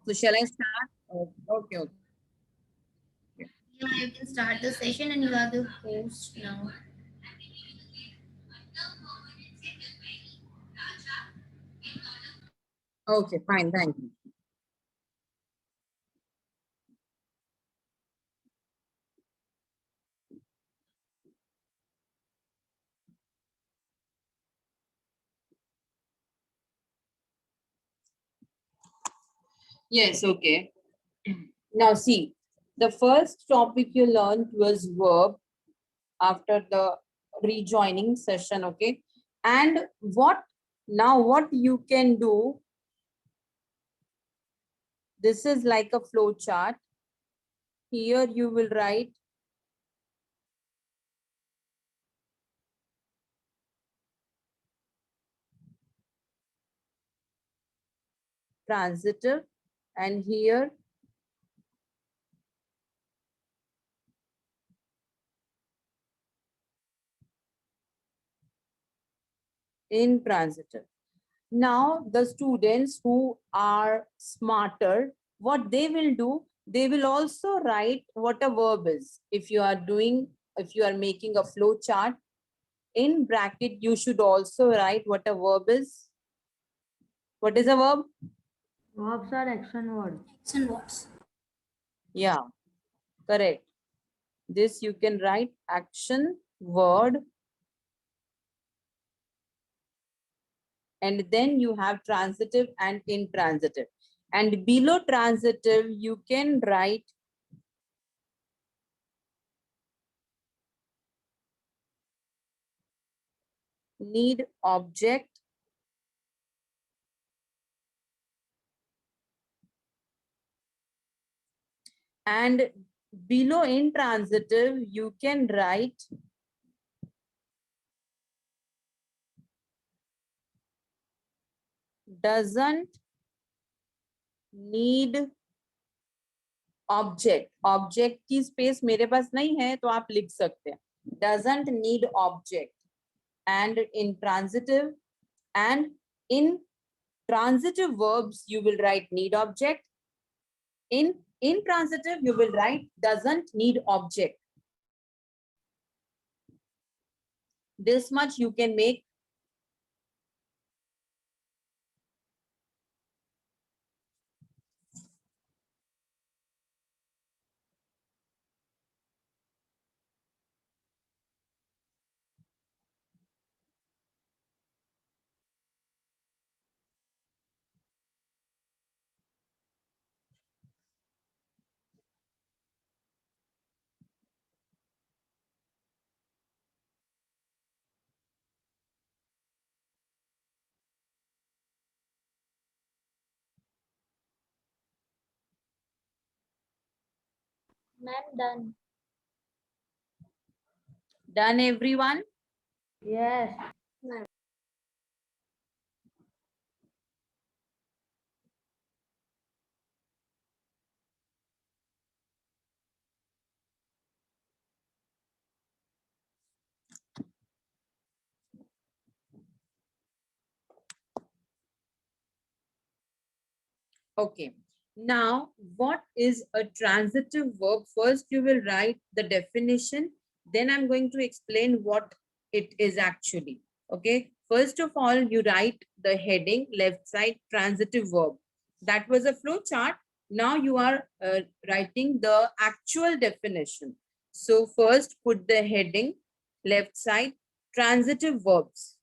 So shall I start? Okay, okay. Yeah, you can start the session and you are the host now. Okay, fine, thank you. Yes, okay. Now see, the first topic you learned was verb after the rejoining session, okay? And what you can do, this is like a flow chart. Here you will write transitive, and here intransitive. Now, the students who are smarter, what they will do, they will also write what a verb is. If you are doing, if you are making a flow chart, in bracket, you should also write what a verb is. What is a verb? Verbs are action words. Action words. Yeah, correct. This you can write action word, and then you have transitive and intransitive. And below transitive, you can write need object, and below intransitive, you can write doesn't need object. Object की space मेरे पास नहीं है तो आप लिख सकते हैं doesn't need object. And in transitive and in transitive verbs you will write need object. In intransitive you will write doesn't need object. This much you can make. Ma'am, done. Done, everyone? Yes. Okay. Now, what is a transitive verb? First, you will write the definition. Then I'm going to explain what it is actually. Okay. First of all, you write the heading left side transitive verb. That was a flow chart. Now you are writing the actual definition. So first put the heading left side transitive verbs.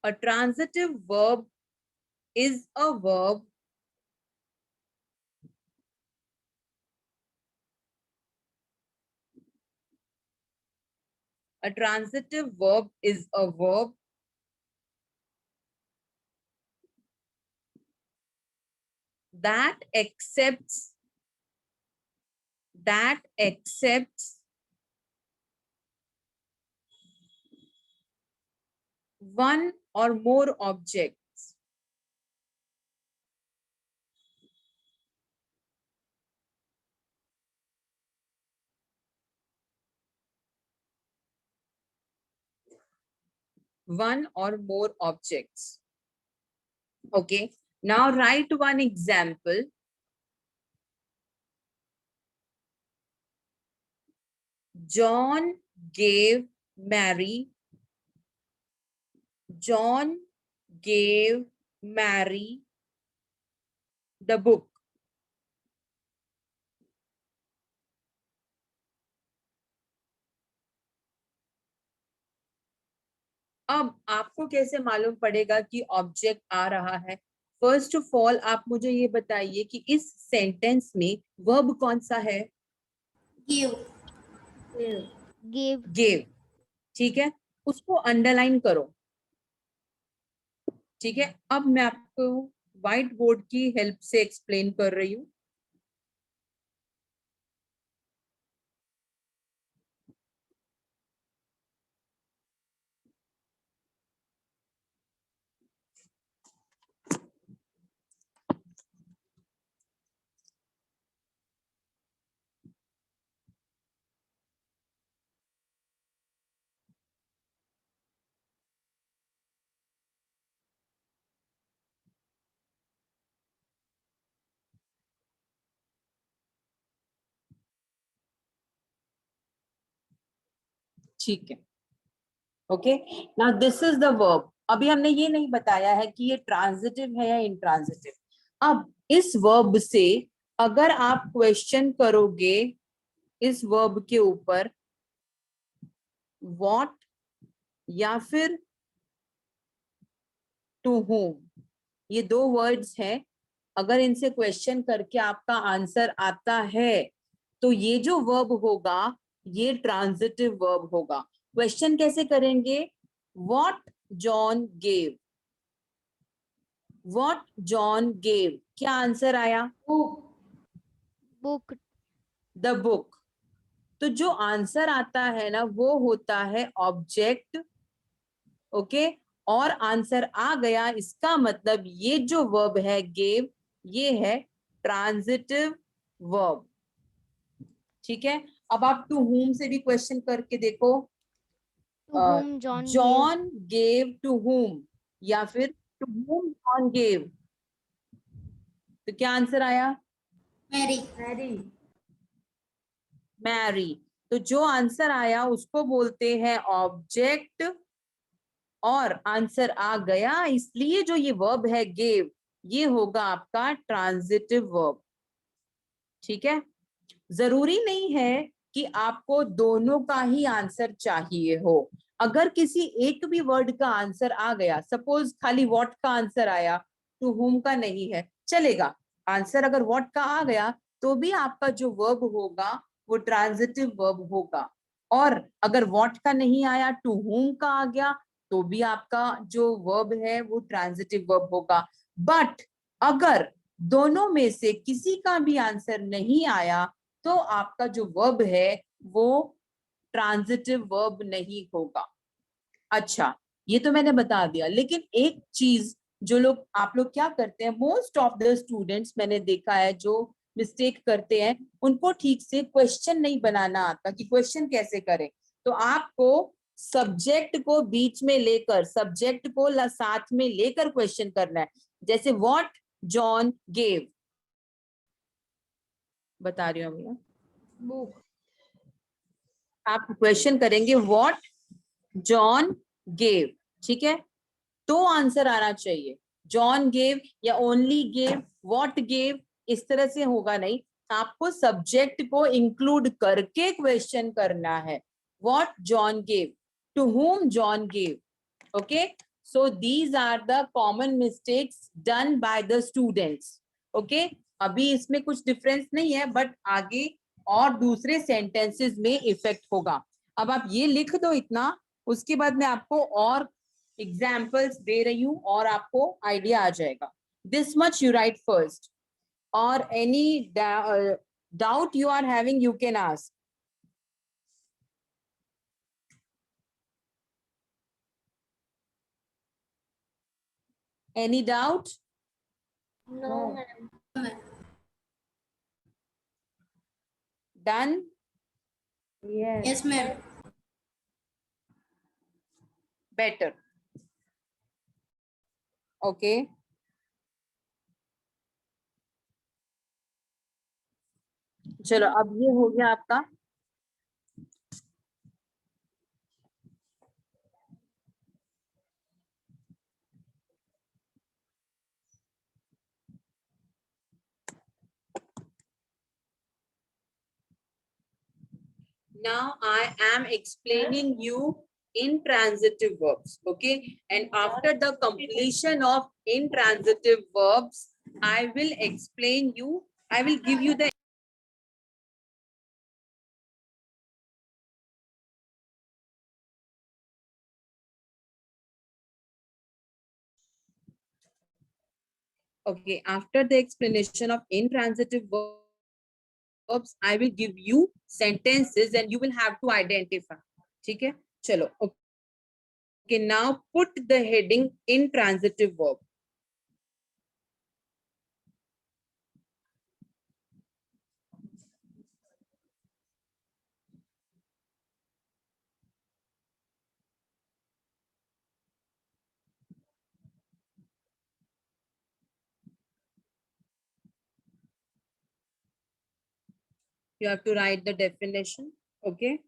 A transitive verb is a verb A transitive verb is a verb that accepts one or more objects. one or more objects. Okay, now write one example. John gave Mary. John gave Mary the book. अब आपको कैसे मालूम पड़ेगा कि object आ रहा है? First of all आप मुझे ये बताइए कि इस सेंटेंस में वर्ब कौन सा है? Give. Give. गिव। ठीक है, उसको अंडरलाइन करो। ठीक है, अब मैं आपको व्हाइट बोर्ड की हेल्प से एक्सप्लेन कर रही हूँ। ठीक है, okay. Now this is the verb. अभी हमने ये नहीं बताया है कि ये ट्रांजिटिव है या इंट्रांजिटिव। अब इस वर्ब से अगर आप क्वेश्चन करोगे इस वर्ब के ऊपर, व्हाट या फिर टू whom, ये दो वर्ड्स हैं। अगर इनसे क्वेश्चन करके आपका आंसर आता है तो ये जो वर्ब होगा ये ट्रांजिटिव वर्ब होगा। क्वेश्चन कैसे करेंगे? What John gave. What John gave, क्या आंसर आया? Book. The book. तो जो आंसर आता है ना वो होता है ऑब्जेक्ट। ओके, और आंसर आ गया, इसका मतलब ये जो वर्ब है गेव, ये है ट्रांजिटिव वर्ब। ठीक है, अब आप टू whom से भी क्वेश्चन करके देखो। To whom John gave. John gave to whom या फिर टू whom जॉन गेव, तो क्या आंसर आया? Mary. Mary. मैरी। तो जो आंसर आया उसको बोलते हैं ऑब्जेक्ट, और आंसर आ गया, इसलिए जो ये वर्ब है गेव, ये होगा आपका ट्रांजिटिव वर्ब। ठीक है, जरूरी नहीं है कि आपको दोनों का ही आंसर चाहिए हो। अगर किसी एक भी वर्ड का आंसर आ गया, सपोज खाली व्हाट का आंसर आया, टू whom का नहीं है, चलेगा। आंसर अगर व्हाट का आ गया तो भी आपका जो वर्ब होगा वो ट्रांजिटिव वर्ब होगा, और अगर व्हाट का नहीं आया, टू whom का आ गया, तो भी आपका जो वर्ब है वो ट्रांजिटिव वर्ब होगा। बट अगर दोनों में से किसी का भी आंसर नहीं आया तो आपका जो वर्ब है वो ट्रांजिटिव वर्ब नहीं होगा। अच्छा, ये तो मैंने बता दिया, लेकिन एक चीज जो लोग आप लोग क्या करते हैं, मोस्ट ऑफ द स्टूडेंट्स मैंने देखा है जो मिस्टेक करते हैं, उनको ठीक से क्वेश्चन नहीं बनाना आता कि क्वेश्चन कैसे करें। तो आपको सब्जेक्ट को बीच में लेकर, सब्जेक्ट को साथ में लेकर क्वेश्चन करना है। जैसे व्हाट जॉन गेव, बता रही हूँ भैया, Book. आप क्वेश्चन करेंगे व्हाट जॉन गेव, ठीक है, तो आंसर आना चाहिए। जॉन गेव या ओनली गेव, व्हाट गेव, इस तरह से होगा नहीं। आपको सब्जेक्ट को इंक्लूड करके क्वेश्चन करना है। What John gave, to whom John gave. Okay, so these are the common mistakes done by the students. Okay, अभी इसमें कुछ डिफरेंस नहीं है, बट आगे और दूसरे सेंटेंसेस में इफेक्ट होगा। अब आप ये लिख दो इतना, उसके बाद मैं आपको और एग्जाम्पल्स दे रही हूँ और आपको आइडिया आ जाएगा। This much you write first, और any doubt you are having you can ask. Any doubt? No, madam. Done? Yes. Yes, ma'am. Better. Okay चलो अब ये हो गया आपका now I am explaining you intransitive verbs, okay? And after the completion of intransitive verbs, I will explain you, I will give you the okay, after the explanation of intransitive verbs, I will give you sentences and you will have to identify. Okay, chalo. Okay, now put the heading intransitive verb. You have to write the definition. Okay.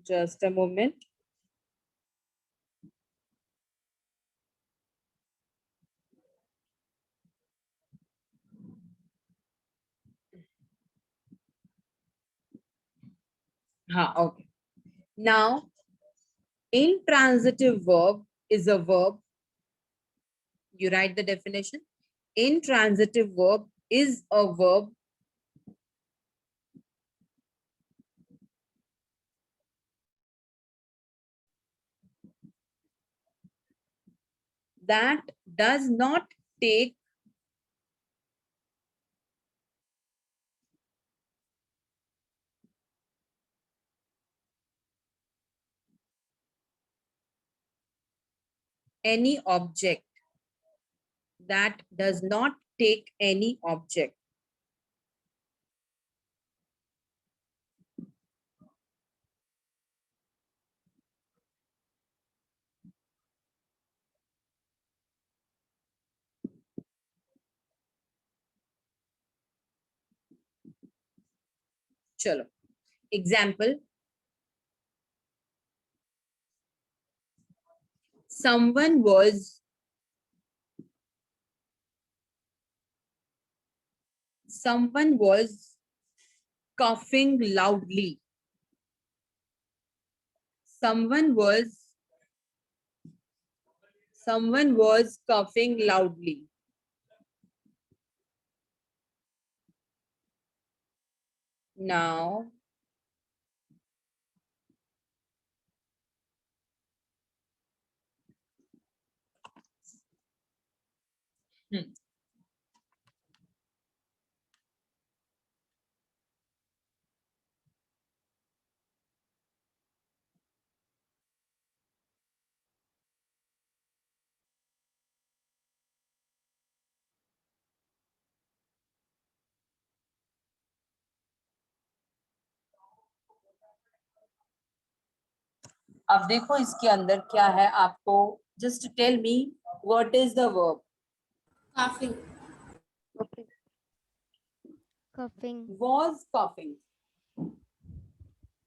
Just a moment. Okay. Now, intransitive verb is a verb. You write the definition. Intransitive verb is a verb that does not take any object. That does not take any object. Chalo. Example. Someone was coughing loudly. Someone was coughing loudly. Now, अब देखो इसके अंदर क्या है आपको just tell me what is the verb Coughing. Coughing. was coughing.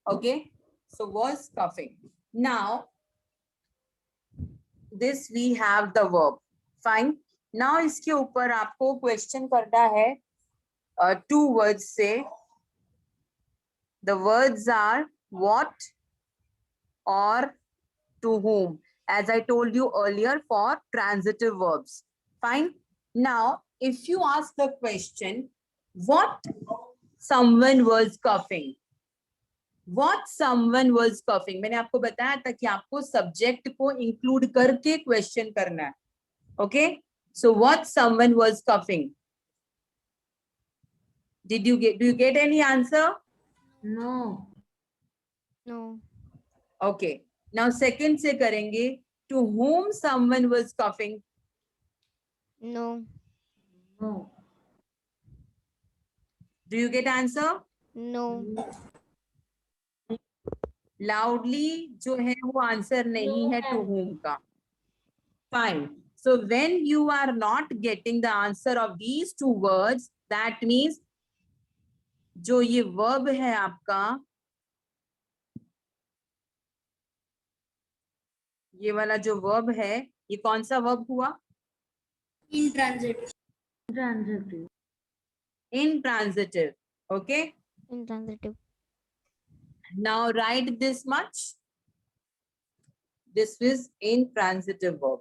Okay, so was coughing. Now this we have the verb. Fine. Now इसके ऊपर आपको क्वेश्चन करना है two words से. The words are what or to whom, as I told you earlier for transitive verbs. Fine. Now, if you ask the question, what someone was coughing, what someone was coughing, मैंने आपको बताया था कि आपको subject को include करके question करना है. Okay. So what someone was coughing? Do you get any answer? No. No. Okay. Now second से करेंगे, to whom someone was coughing? No. No. Do you get answer? No. Loudly जो है वो answer नहीं है to whom का. Fine. So when you are not getting the answer of these two words, that means जो ये verb है आपका, ये वाला जो verb है, ये कौन सा verb हुआ? Intransitive. Intransitive. Okay. Intransitive. Now write this much. This is intransitive verb.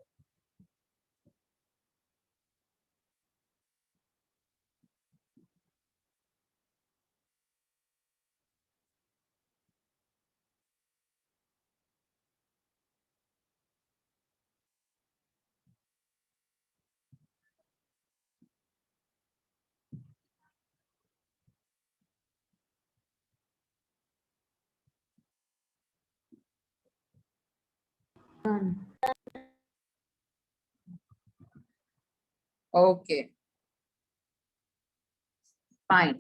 Okay. Fine.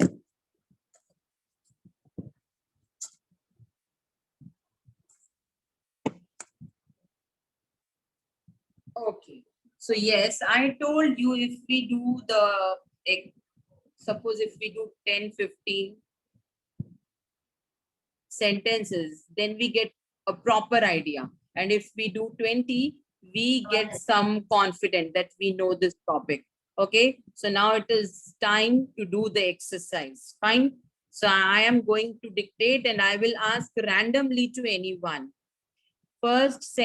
Okay. So yes, I told you if we do suppose if we do 10, 15 sentences, then we get a proper idea. And if we do 20, we get some confidence that we know this topic. Okay. So now it is time to do the exercise. Fine. So I am going to dictate and I will ask randomly to anyone. First,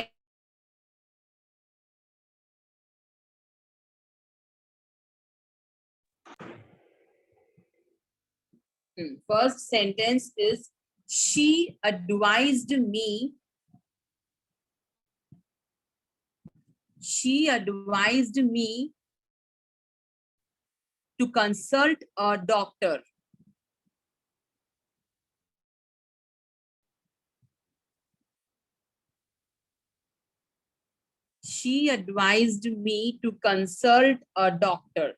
first sentence is, she advised me. She advised me to consult a doctor. She advised me to consult a doctor.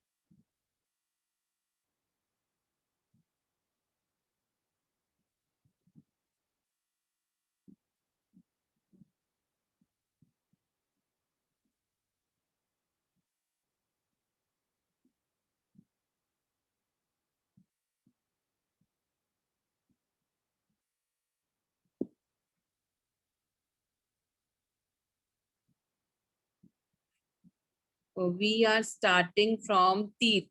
So we are starting from Teeth.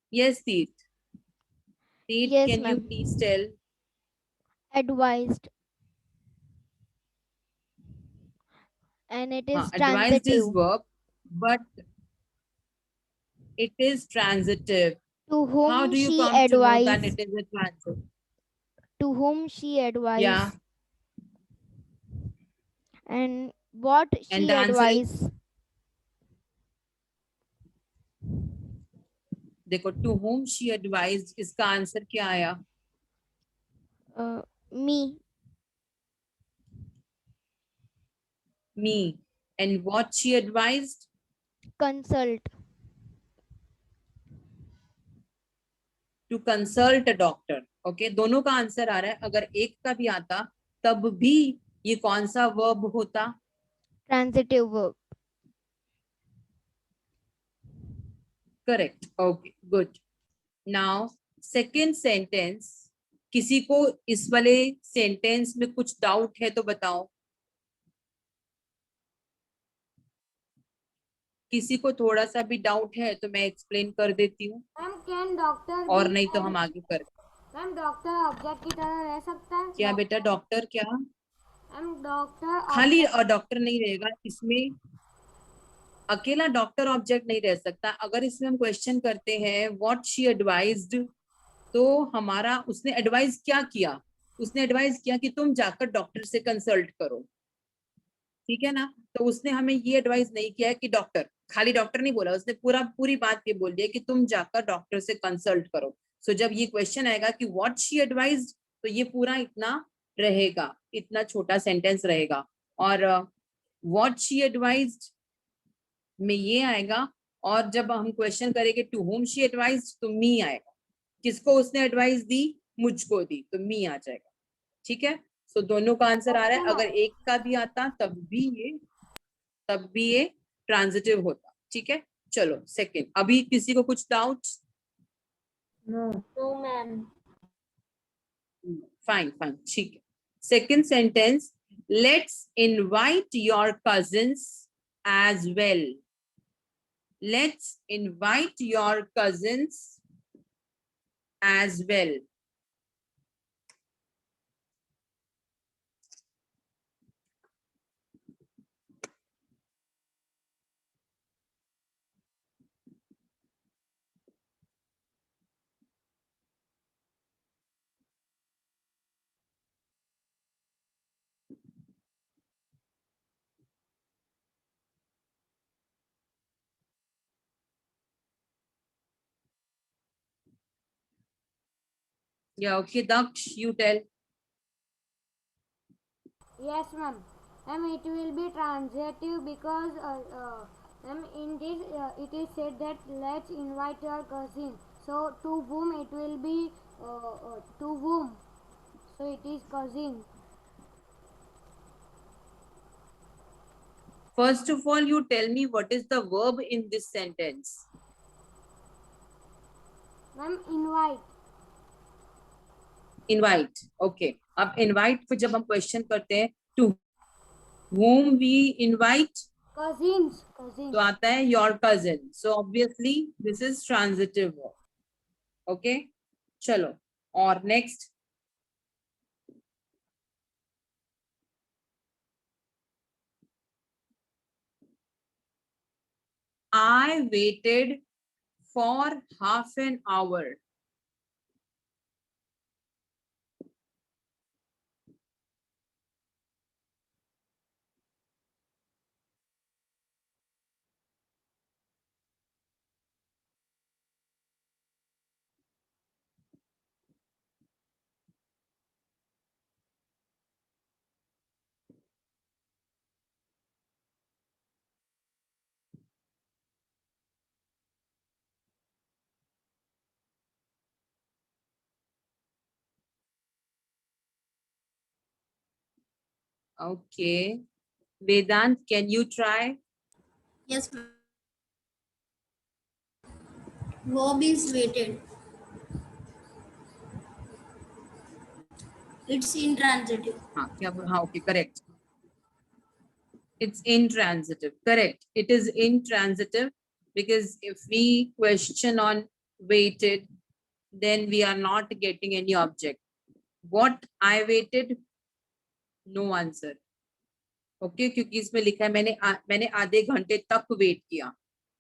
Yes, Teeth. Teeth, Yes, can you ma'am. please tell? Advised. And it is Advised is transitive. verb, but it is transitive. To How whom do you she come to know that advised. it is a transitive? To whom she advised. Yeah. And what And she the answer is, advised. देखो, to whom she advised, इसका answer क्या आया? Me. Me. And what she advised? Consult. To consult a doctor. Okay, दोनों का answer आ रहा है. अगर एक का भी आता तब भी ये कौन सा वर्ब होता? Transitive verb. Correct. Okay, good. Now second sentence. किसी को इस वाले सेंटेंस में कुछ डाउट है तो बताओ. किसी को थोड़ा सा भी डाउट है तो मैं एक्सप्लेन कर देती हूँ. मैम कैन डॉक्टर और नहीं तो हम आगे कर. मैम डॉक्टर ऑब्जेक्ट की तरह रह सकता है? क्या बेटा? डॉक्टर क्या? मैम डॉक्टर खाली डॉक्टर नहीं रहेगा इसमें. अकेला डॉक्टर ऑब्जेक्ट नहीं रह सकता. अगर इसमें हम क्वेश्चन करते हैं व्हाट शी एडवाइज्ड, तो हमारा उसने एडवाइस क्या किया? उसने एडवाइस किया कि तुम जाकर डॉक्टर से कंसल्ट करो. ठीक है ना? तो उसने हमें ये एडवाइस नहीं किया है कि डॉक्टर, खाली डॉक्टर नहीं बोला उसने, पूरी बात ये बोल दिया कि तुम जाकर डॉक्टर से कंसल्ट करो. सो जब ये क्वेश्चन आएगा कि व्हाट शी एडवाइज्ड, तो ये पूरा इतना रहेगा, इतना छोटा सेंटेंस रहेगा. और व्हाट शी एडवाइज्ड में ये आएगा. और जब हम क्वेश्चन करेंगे टू होम शी एडवाइज्ड, तो मी आएगा. किसको उसने एडवाइस दी? मुझको दी, तो मी आ जाएगा. ठीक है. सो दोनों का आंसर आ रहा है. Okay, अगर ma'am. एक का भी आता तब भी ये ट्रांजिटिव होता. ठीक है, चलो सेकंड. अभी किसी को कुछ doubt? No, ma'am. Fine fine, ठीक है. Second sentence, let's invite your cousins as well. Let's invite your cousins as well. Yeah, okay, Daksh, you tell. Yes, ma'am. Ma'am, it will be transitive because ma'am, in this it is said that let's invite your cousin. So to whom it will be to whom. So it is cousin. First of all, you tell me what is the verb in this sentence. Ma'am, invite. Invite. Okay. अब invite पे जब हम question करते हैं, to whom we invite, Cousins. तो आता है your cousin. So obviously this is transitive verb. Okay. चलो. और next. I waited for half an hour. Okay. Vedant, can you try? Yes, ma'am. Verb is waited. It's intransitive. हाँ, okay, correct. It's intransitive. Correct. It is intransitive because if we question on waited, then we are not getting any object. What I waited? No answer. Okay, क्योंकि इसमें लिखा है मैंने आधे घंटे तक wait किया.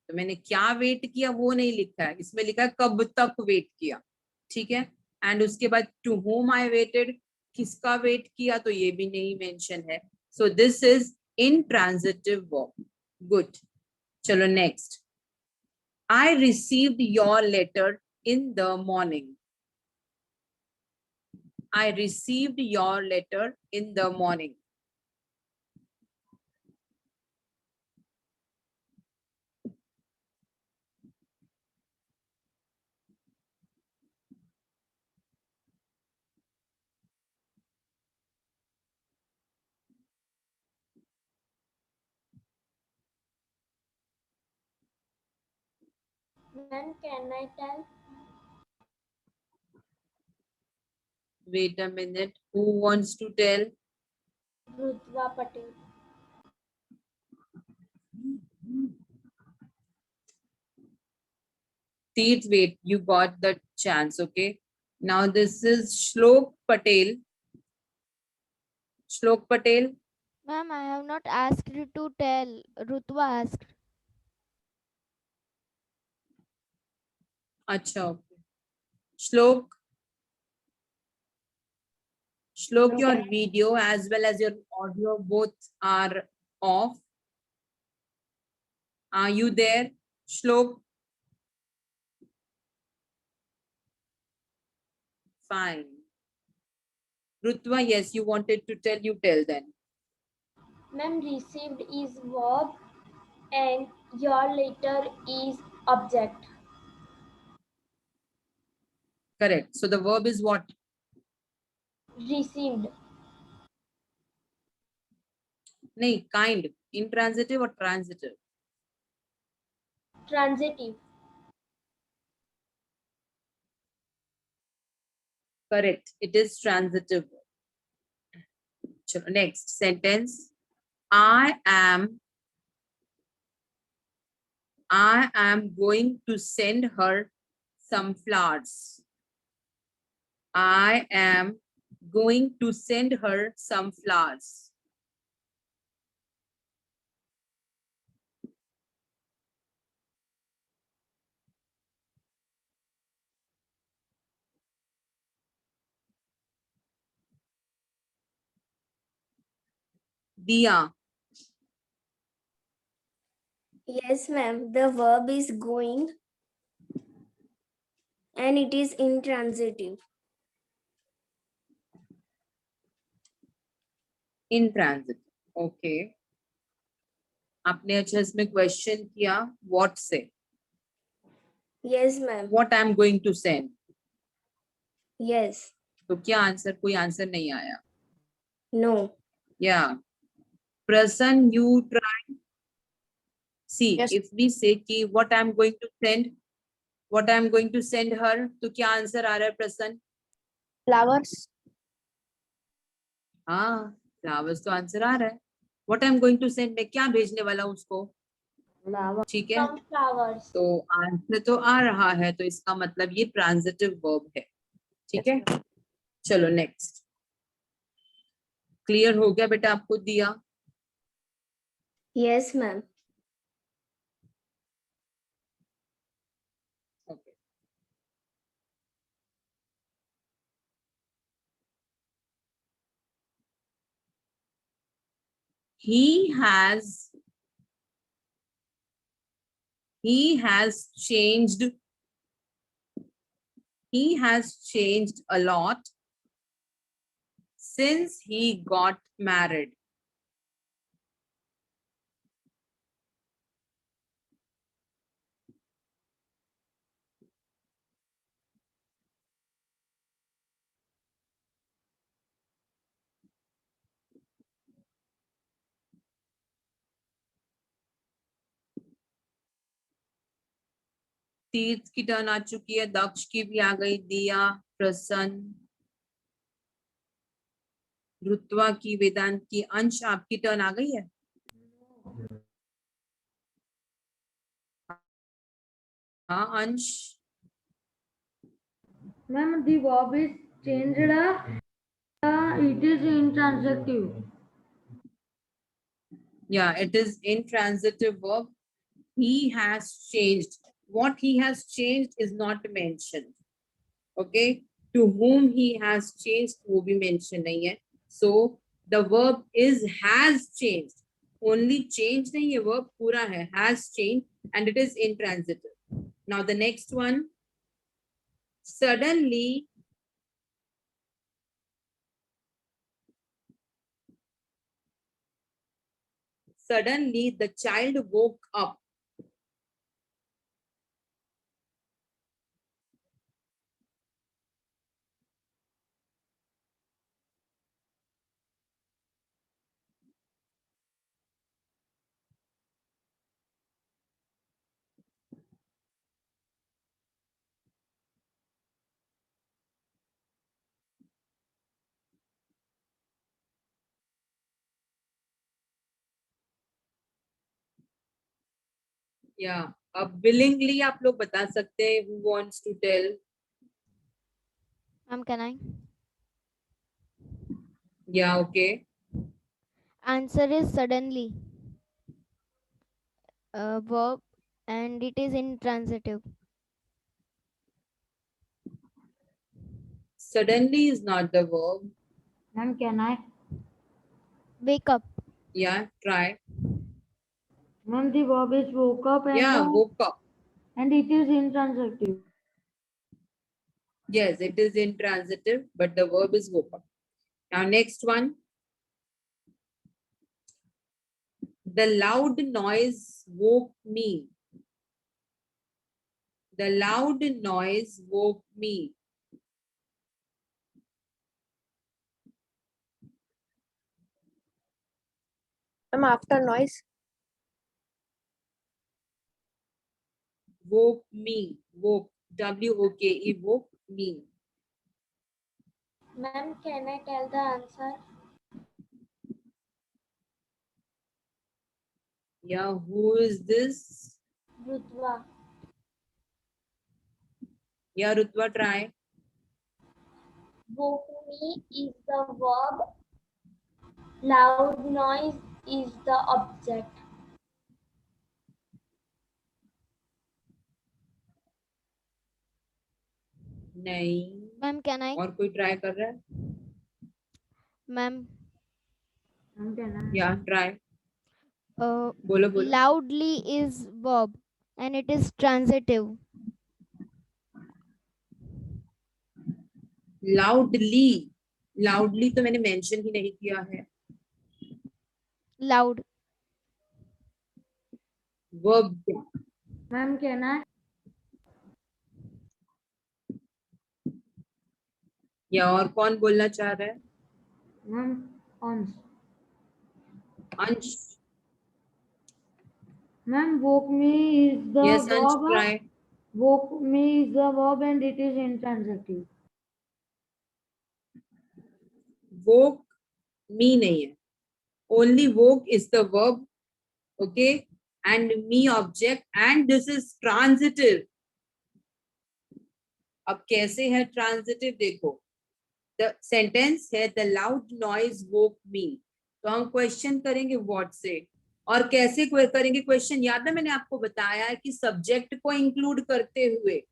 तो मैंने क्या वेट किया वो नहीं लिखा है, इसमें लिखा है कब तक वेट किया. ठीक है. एंड उसके बाद टू whom I waited, किसका वेट किया तो ये भी नहीं मेंशन है. So this is intransitive verb. Good. चलो next. I received your letter in the morning. I received your letter in the morning. When can I tell? Wait a minute. Who wants to tell? Rutva Patel. Teeth, wait, you got the chance. Okay. Now this is Shlok Patel. Shlok Patel. Ma'am, I have not asked you to tell. Rutva asked. Acha. Okay. Shlok. Shlok, your video as well as your audio both are off. Are you there? Shlok. Fine. Rutva, yes, you wanted to tell, you tell then. Ma'am, received is verb and your letter is object. Correct. So the verb is what? Received. नहीं, kind, intransitive or transitive? Transitive. Correct. It is transitive. Chalo, next sentence. I am going to send her some flowers. I am going to send her some flowers. Diya. Yes, ma'am. The verb is going and it is intransitive. Intransitive. Okay. आपने अच्छा इसमें question किया what से? Yes, ma'am. What I am going to send. Yes. तो क्या answer? कोई answer नहीं आया. No. Yeah. Prasan, you try. See, Yes. if we say कि what I am going to send, what I am going to send her, तो क्या answer आ रहा है प्रसन? Flowers. हाँ, flowers तो आंसर आ रहा है. What I am going to send, मैं क्या भेजने वाला हूँ उसको? ठीक है. Some flowers. तो आंसर तो आ रहा है, तो इसका मतलब ये ट्रांजिटिव वर्ब है. ठीक है. चलो नेक्स्ट. क्लियर हो गया बेटा आपको? दिया. Yes, ma'am. Okay. He has changed. He has changed a lot since he got married. तीर्थ की टर्न आ चुकी है, दक्ष की भी आ गई, दिया, प्रसन्न, रुत्वा की, वेदांत की, अंश आपकी टर्न आ गई है. हाँ अंश. Ma'am, the verb is changed. It is intransitive. Yeah, it is intransitive verb. He has changed. What he has changed is not mentioned. Okay. To whom he has changed वो भी mention नहीं है. So the verb is has changed. Only change नहीं है, verb पूरा है, has changed, and it is intransitive. Now the next one. Suddenly the child woke up. Yeah. अब willingly आप लोग बता सकते हैं. Who wants to tell? Can I? Yeah. Okay. Answer is suddenly. Verb and it is intransitive. Suddenly is not the verb. Ma'am, can I? Wake up. Yeah. Try. Ma'am, the verb is woke up and Yeah. Woke up. and it is intransitive. Yes, it is intransitive, but the verb is woke up. Now next one. The loud noise woke me. The loud noise woke me. Ma'am, after noise. Woke me. Woke. W-O-K-E. Woke me. Ma'am, can I tell the answer? Yeah, who is this? Rutva. Yeah, Rutva, try. Woke me is the verb. Loud noise is the object. नहीं. Ma'am, can I? और कोई try कर रहा है? Ma'am, Ma'am, can I? या try. uh, बोलो बोलो. loudly is verb and it is transitive. Loudly. Loudly तो मैंने मेंशन ही नहीं किया है. Loud. Verb. Ma'am, can I? या और कौन बोलना चाह रहा है? Ma'am, Ansh. अंश. Ma'am, woke me is the yes अंश, verb. Try. Woke me is the verb and it is intransitive. woke me नहीं है. only woke is the verb. Okay, and me object, and this is transitive. अब कैसे है transitive देखो. The sentence है the loud noise वोक मी. तो हम question करेंगे व्हाट से. और कैसे करेंगे क्वेश्चन? याद है मैंने आपको बताया है कि सब्जेक्ट को इंक्लूड करते हुए.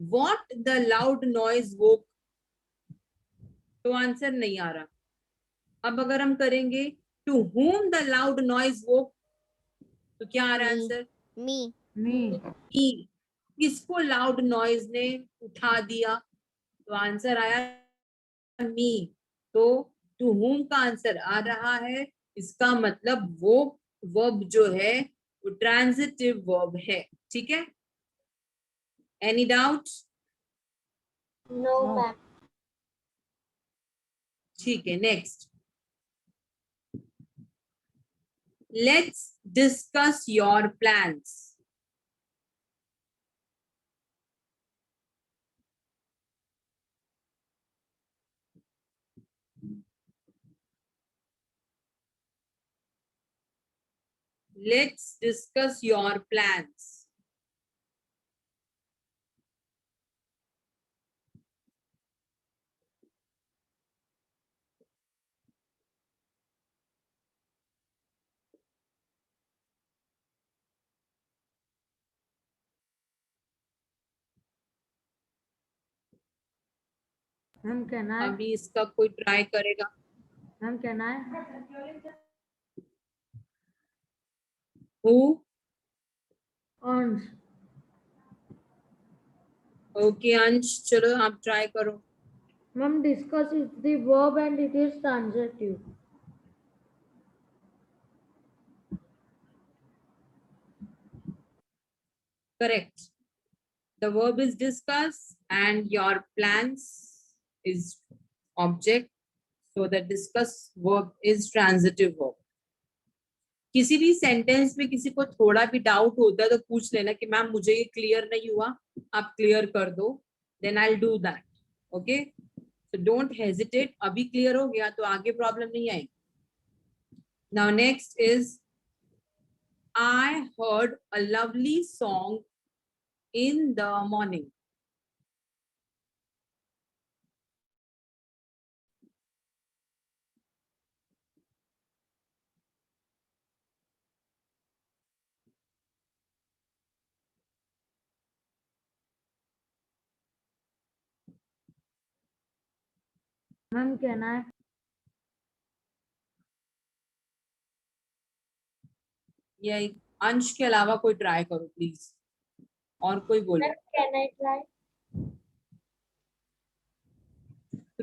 What the loud noise woke. तो आंसर नहीं आ रहा. अब अगर हम करेंगे to whom the loud noise woke, तो क्या आ रहा है Me. आंसर? Me. Me. की. किसको लाउड नॉइज ने उठा दिया? तो आंसर आया मी. तो टू whom का आंसर आ रहा है. इसका मतलब वो वर्ब जो है वो ट्रांजिटिव वर्ब है. ठीक है. Any doubt? No, ma'am. ठीक है. Next, let's discuss your plans. Let's discuss your plans. Ma'am, can I? अभी इसका कोई ट्राई करेगा? Ma'am, can I? Who? Ansh. Okay, अंश, चलो आप ट्राई करो. Ma'am, discuss is the verb and it is transitive. Correct. The verb is discuss and your plans is object. So the discuss verb is transitive verb. किसी भी sentence में किसी को थोड़ा भी डाउट होता है तो पूछ लेना कि मैम मुझे ये क्लियर नहीं हुआ, आप क्लियर कर दो. Then I will do that. Okay, so don't hesitate. अभी क्लियर हो गया तो आगे प्रॉब्लम नहीं आएगी. Now next is I heard a lovely song in the morning. Ma'am, can I? या अंश के अलावा कोई ट्राई करो प्लीज. और कोई बोलो. Ma'am, can I try?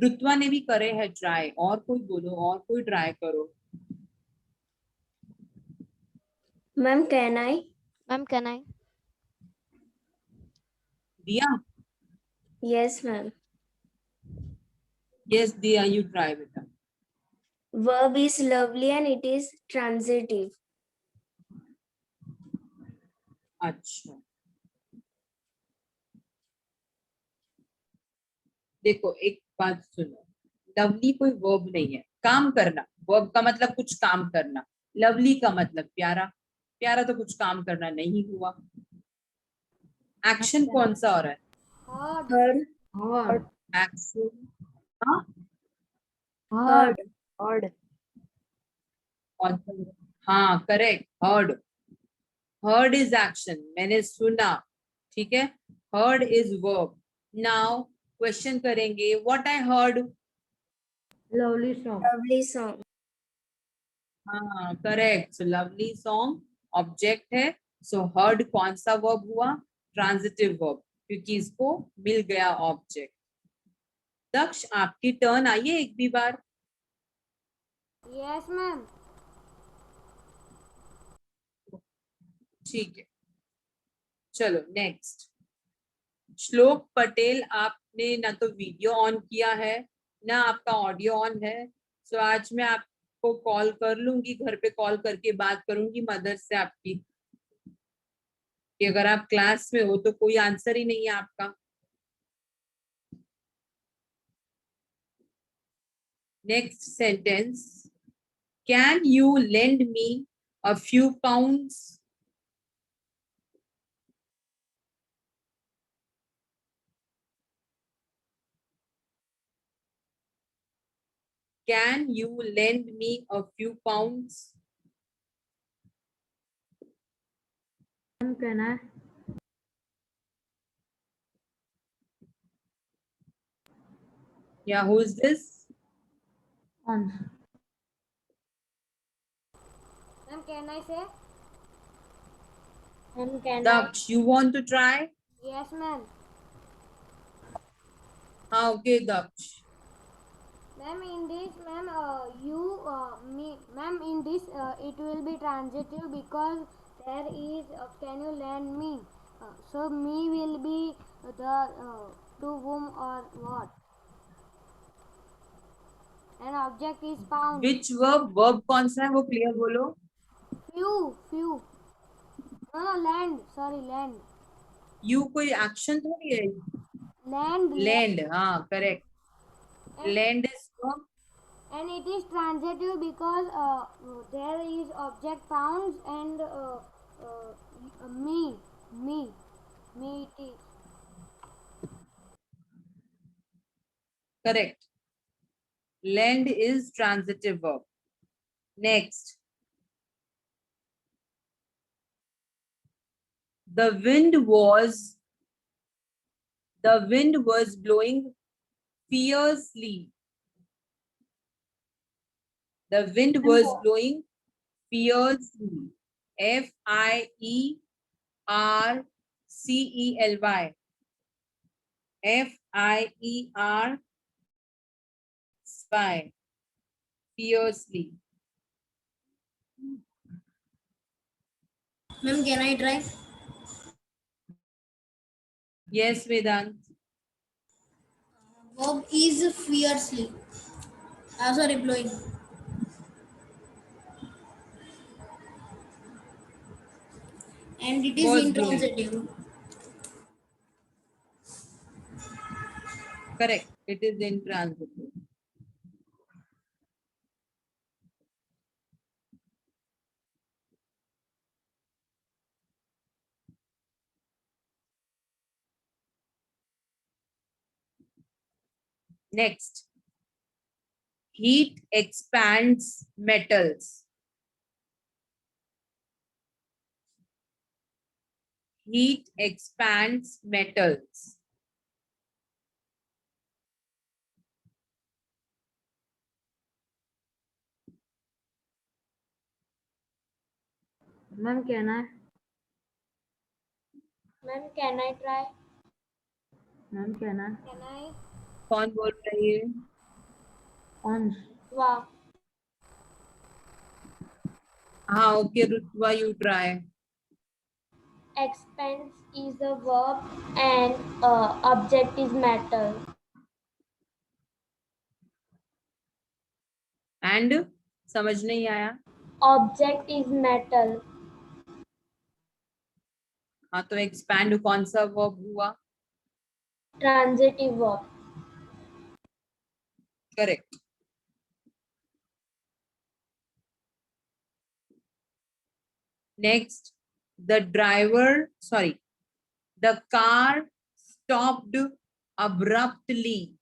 रुतवा ने भी करे है ट्राई. और कोई बोलो, और कोई ट्राई करो. Ma'am, can I? Ma'am, can I? दिया. Yes, ma'am. यस दिया, यू ट्राई बेटा. Verb is lovely and it is transitive. अच्छा, देखो एक बात सुनो, लवली कोई वर्ब नहीं है, काम करना, वर्ब का मतलब कुछ काम करना, लवली का मतलब प्यारा, प्यारा तो कुछ काम करना नहीं हुआ। एक्शन कौन सा हो रहा है? Heard. Heard. एक्शन, हाँ Heard. Heard. कौन सा? हाँ correct, heard, heard is action, मैंने सुना, ठीक है, heard is verb. Now question करेंगे, what I heard. Lovely song. Lovely song. हाँ correct, so lovely song object है, सो हर्ड कौन सा वर्ब हुआ? ट्रांजिटिव वर्ब, क्योंकि इसको मिल गया ऑब्जेक्ट। दक्ष आपकी टर्न, आइए एक भी बार। Yes, ma'am. ठीक है, चलो नेक्स्ट। श्लोक पटेल, आपने ना तो वीडियो ऑन किया है ना आपका ऑडियो ऑन है, सो आज मैं आपको कॉल कर लूंगी, घर पे कॉल करके बात करूंगी मदर से आपकी, कि अगर आप क्लास में हो तो कोई आंसर ही नहीं है आपका। Next sentence, can you lend me a few pounds? Can you lend me a few pounds? Ma'am, can I? Yeah, who is this? On. Ma'am, can I say? Ma'am, can Daksh, you want to try? Yes, ma'am. Okay, Daksh. Ma'am, in this, ma'am, ma'am, in this, it will be transitive because there is, can you lend me? So, me will be the to whom or what. And object is pound. Which verb? Verb कौन सा है वो clear बोलो. Few. No, land. Sorry, land. You कोई action थोड़ी है. Land. Lend, हाँ correct. And, Lend is verb. and it is transitive because there is object pounds and me it is. Correct. Lend is transitive verb. Next. The wind was blowing fiercely. The wind was blowing fiercely. Fiercely. Fiercely. Fiercely. Ma'am, can I try? Yes, Vedant. Verb is fiercely. Sorry, blowing. And it is Was intransitive. Correct. It is intransitive. Next. Heat expands metals. Heat expands metals. Ma'am, can I? Ma'am, can I try? Ma'am, can I? Can I? कौन बोल रही है? On. Wow. हाँ, okay, Rutva, you try. Expense is a verb and object is metal. and समझ नहीं आया? Object is metal. हाँ तो expand कौन सा verb हुआ? Transitive verb. Correct. Next, the car stopped abruptly.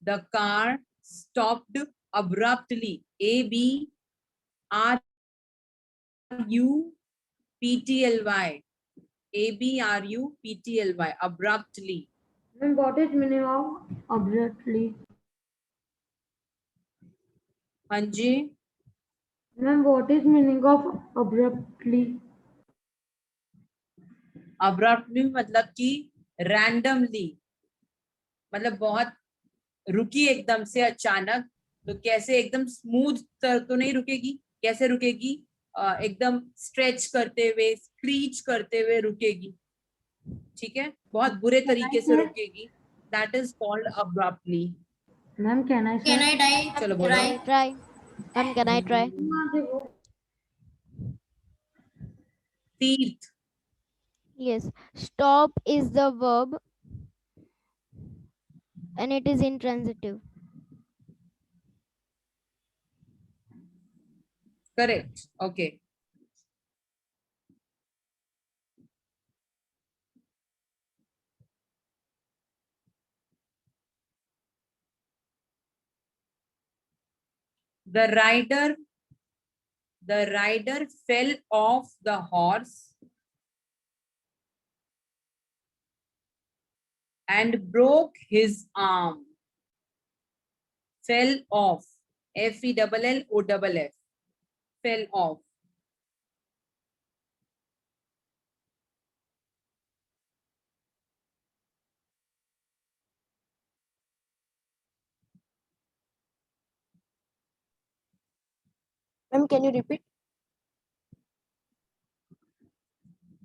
The car stopped abruptly. A-B-R-U-P-T-L-Y. A-B-R-U-P-T-L-Y. Abruptly. Ma'am, what is meaning of abruptly? हाँ जी. Ma'am, what is meaning of abruptly? Abruptly मतलब कि randomly. मतलब बहुत रुकी एकदम से अचानक. तो कैसे एकदम स्मूथ तो नहीं रुकेगी. कैसे रुकेगी? एकदम स्ट्रेच करते हुए, स्क्रीच करते हुए रुकेगी. ठीक है, बहुत बुरे तरीके से रुकेगी. That is called abruptly. Ma'am, can I say? Can I die? चलो बोलो. Can I try? Ma'am, can I try? तीर्थ. Yes. Stop is the verb and it is intransitive. Correct. Okay. The rider fell off the horse and broke his arm. Fell off. F-E-L-L-O-F-F. Fell off. Ma'am, can you repeat?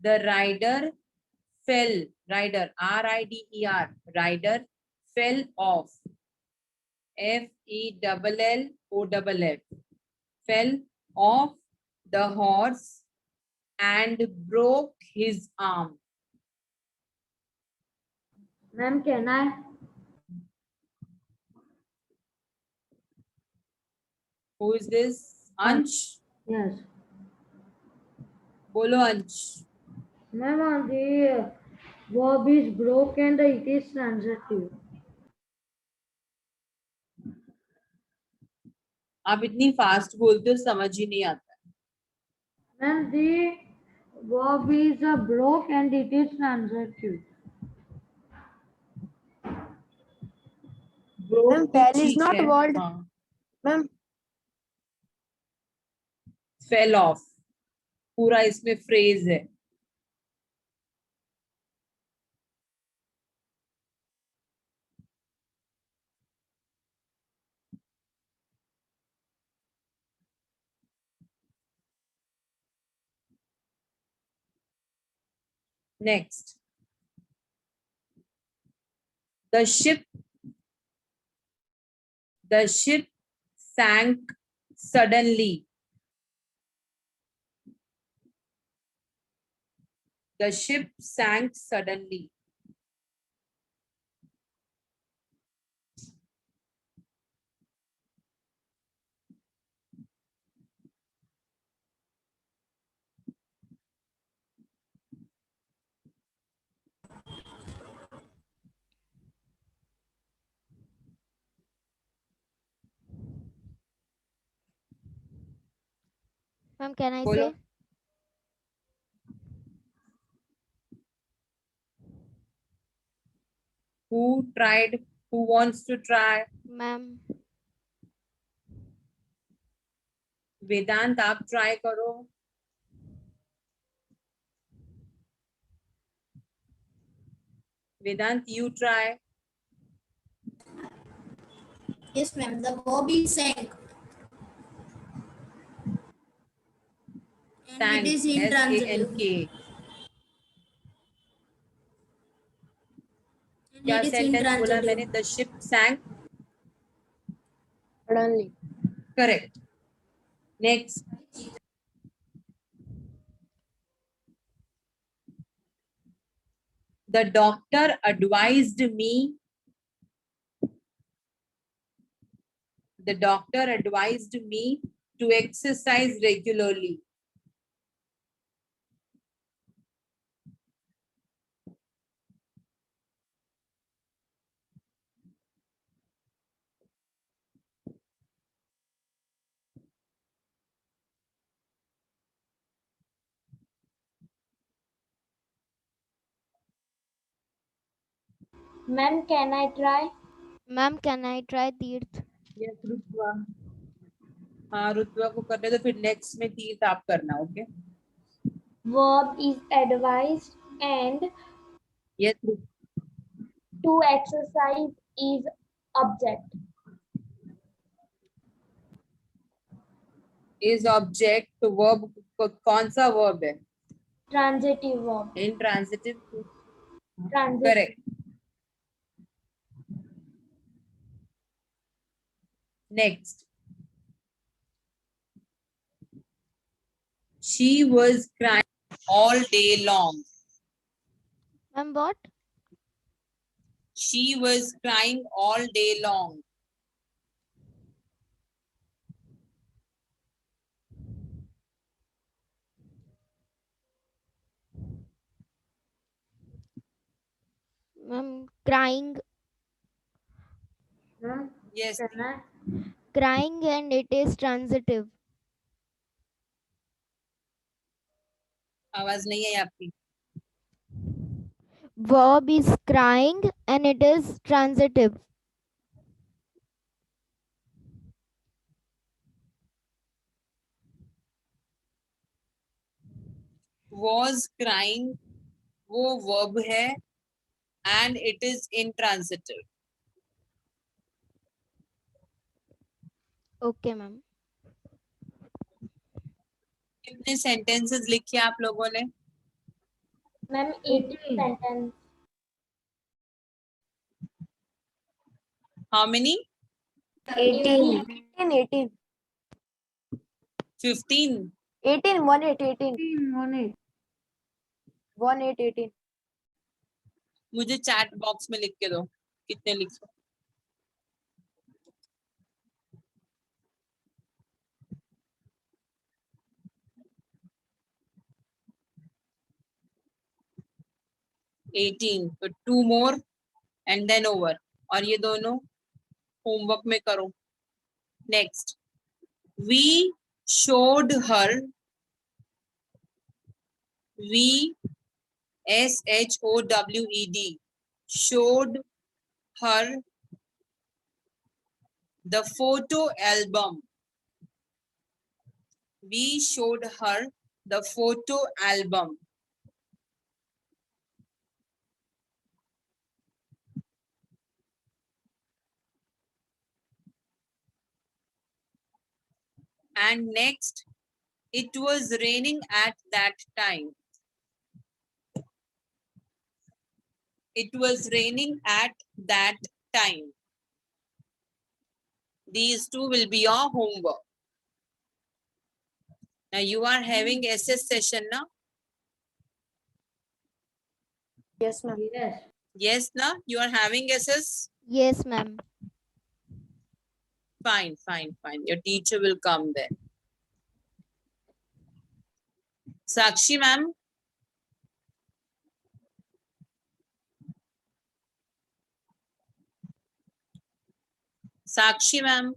The rider fell. Rider. R-I-D-E-R. Rider fell off. F-E-L-L-O-F-F. Fell off the horse and broke his arm. Ma'am, can I? Who is this? Ansh. Yes. Bolo Ansh. Ma'am, the verb is broke and it is transitive. आप इतनी fast बोलते हो समझ ही नहीं आता. Ma'am, the verb is broke and it is transitive. Ma'am, fell is not ठीक है. word. हाँ. Ma'am, Fell off. पूरा इसमें फ्रेज है. Next. The ship sank suddenly. The ship sank suddenly. Ma'am, can I Bolo. say? Who tried? Who wants to try? Ma'am, वेदांत आप try करो. Vedant, you try. Yes, ma'am. The verb is sank. And Sank. it is intransitive. S-A-N-K. And क्या it is sentence बोला मैंने? intransitive. The ship sank. suddenly. Correct. Next. The doctor advised me. The doctor advised me to exercise regularly. Ma'am, can I try? Ma'am, can I try Teerth? Yes, रुतवा. हाँ रुतवा को करने तो फिर next में तीर्थ आप करना. Okay. Verb is advised and Yes. to exercise is object. Is object तो verb कौन सा verb है? Transitive verb. Intransitive. Transitive. Correct. Next. She was crying all day long. Ma'am, what? She was crying all day long. Ma'am, crying, Ma'am, Yes. can I? crying, and it is transitive. आवाज नहीं आई आपकी. Verb is crying and it is transitive. Was crying वो verb है and it is intransitive. Okay, ma'am. कितने sentences लिखे आप लोगों ने? Ma'am, 18 sentence. How many? 18. 18. 15. 18. 1 8 18. 1 1 8 18. मुझे चैट बॉक्स में लिख के दो कितने लिखो. एटीन. तो 2 more and then over. और ये दोनों होमवर्क में करो. Next. We showed her. We SHOWED. Showed her the photo album. We showed her the photo album. And next, it was raining at that time. It was raining at that time. These two will be your homework. Now you are having SS session now? Yes, ma'am. Yes. Yes, na? You are having SS? Yes, ma'am. Fine, fine, fine. Your teacher will come then. Sakshi ma'am? Sakshi ma'am?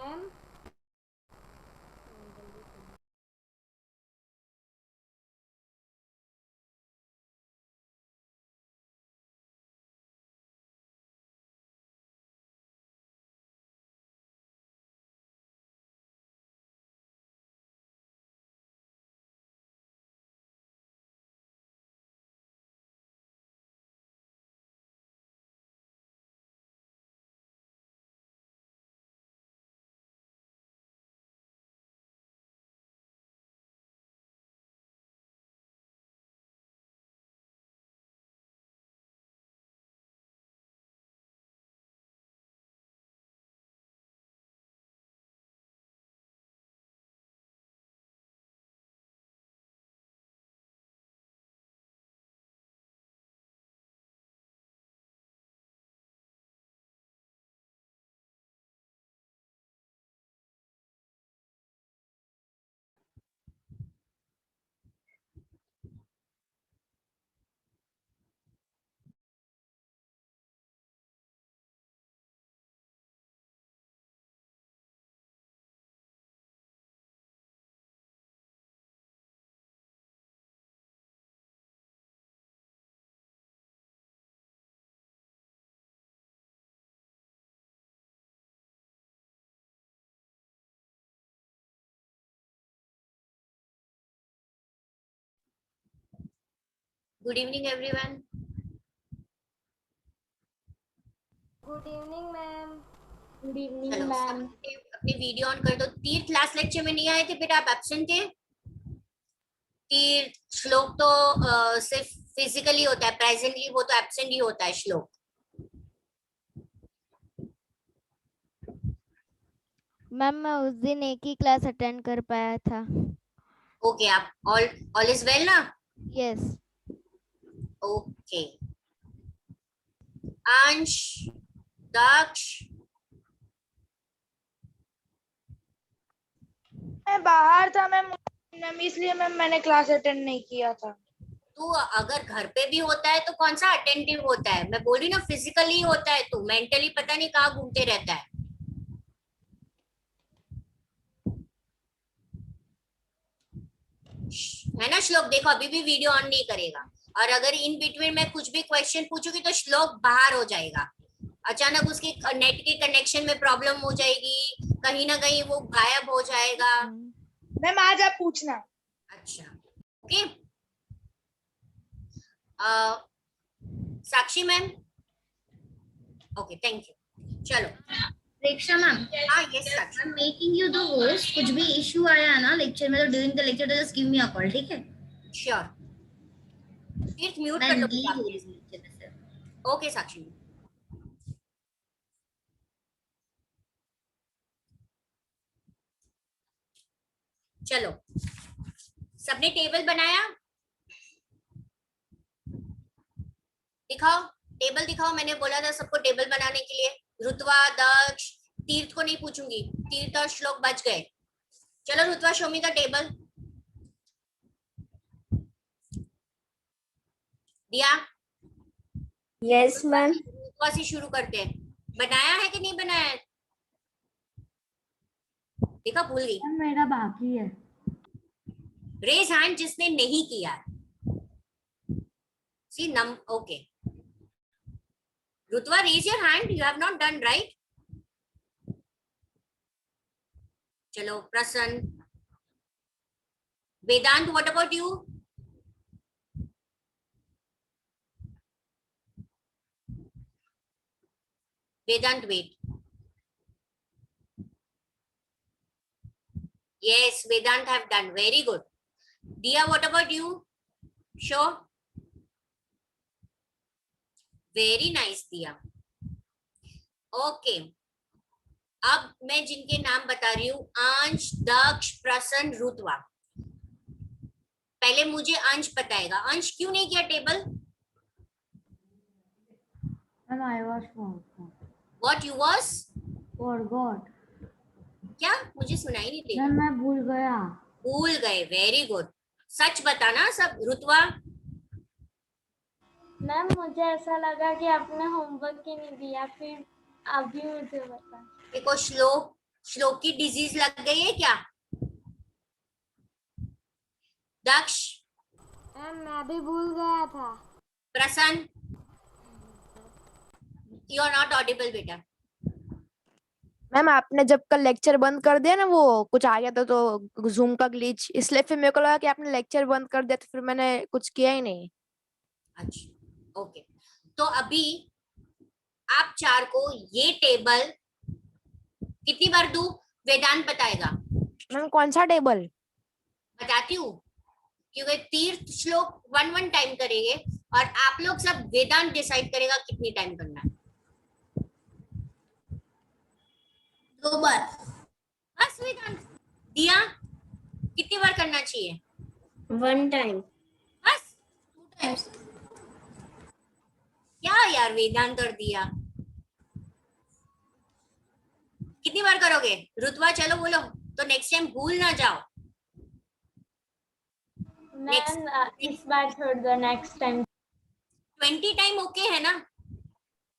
Ma'am, good evening everyone. Good evening ma'am. Good evening चलो ma'am. सब अपने video on कर दो। तीर्थ last lecture में नहीं आए थे बेटा, आप एब्सेंट थे। तीर्थ श्लोक तो सिर्फ फिजिकली होता है, प्रेजेंटली वो तो एब्सेंट ही होता है श्लोक। मैम मैं उस दिन एक ही क्लास अटेंड कर पाया था। ओके, आप ऑल इज वेल ना? यस। ओके, अंश, दक्ष, मैं बाहर था मैम, इसलिए मैम मैंने क्लास अटेंड नहीं किया था। तू अगर घर पे भी होता है तो कौन सा अटेंटिव होता है? मैं बोल रही ना फिजिकली होता है, तू मेंटली पता नहीं कहाँ घूमते रहता है। है ना श्लोक? देखो अभी भी वीडियो ऑन नहीं करेगा, और अगर इन बिटवीन में कुछ भी क्वेश्चन पूछूंगी तो श्लोक बाहर हो जाएगा। अचानक उसके नेट के कनेक्शन में प्रॉब्लम हो जाएगी, कहीं ना कहीं वो गायब हो जाएगा। मैम आज आप पूछना। अच्छा, okay. Sakshi ma'am, okay, thank you. चलो प्रेक्षा मैम। हाँ yes Sakshi, I am making you the host. कुछ भी इशू आया ना लेक्चर में तो during the lecture just give me a call, ठीक है? श्योर। तीर्थ म्यूट कर लो प्लीज। ओके साक्षी। चलो सबने टेबल बनाया? दिखाओ टेबल दिखाओ। मैंने बोला था सबको टेबल बनाने के लिए। रुतवा, दक्ष, तीर्थ को नहीं पूछूंगी, तीर्थ और श्लोक बच गए। चलो रुतवा, शो मी द टेबल। दिया? Yes, ma'am. रुतवा से शुरू करते हैं। बनाया है कि नहीं बनाया है? देखा, भूल गई। मेरा बाकी है। रेज हैंड जिसने नहीं किया। सी नम, okay. Rutva, raise your hand, you have not done, right? चलो Prasanna, Vedant, what about you? Vedant, wait. Yes, Vedant have done very good. Diya, what about you? Show. Very nice, Diya. Okay. अब मैं जिनके नाम बता रही हूँ, अंश, दक्ष, प्रसन्न, रुतवा। पहले मुझे अंश बताएगा। अंश क्यों नहीं किया table? I was What you was? forgot. क्या? मुझे सुनाई नहीं दे। मैं भूल गया। भूल गए, वेरी गुड। सच बताना सब। रुतवा? मैम मुझे ऐसा लगा कि आपने होमवर्क ही नहीं दिया, फिर अभी मुझे बता। देखो श्लोक की डिजीज लग गई है क्या? दक्ष? मैं भी भूल गया था। प्रसन्न? यू आर नॉट ऑडिबल बेटा। मैम आपने जब कल लेक्चर बंद कर दिया ना, वो कुछ आ गया था तो जूम का ग्लिच, इसलिए फिर मेरे को लगा कि आपने लेक्चर बंद कर दिया, तो फिर मैंने कुछ किया ही नहीं। अच्छा, ओके। तो अभी आप चार को ये टेबल कितनी बार दूं? वेदांत बताएगा। मैम कौन सा टेबल? बताती हूँ, क्योंकि तीर्थ श्लोक 1 टाइम करेंगे और आप लोग सब वेदांत डिसाइड करेगा कितनी टाइम करना है। 2 बार बस। वेदांत, दिया कितनी बार करना चाहिए? 1 time. बस 2 टाइम्स। क्या यार वेदांत और दिया, कितनी बार करोगे? रुतवा चलो बोलो, तो नेक्स्ट टाइम भूल ना जाओ। मैम इस बार छोड़ दो, नेक्स्ट टाइम। 20 टाइम ओके है ना?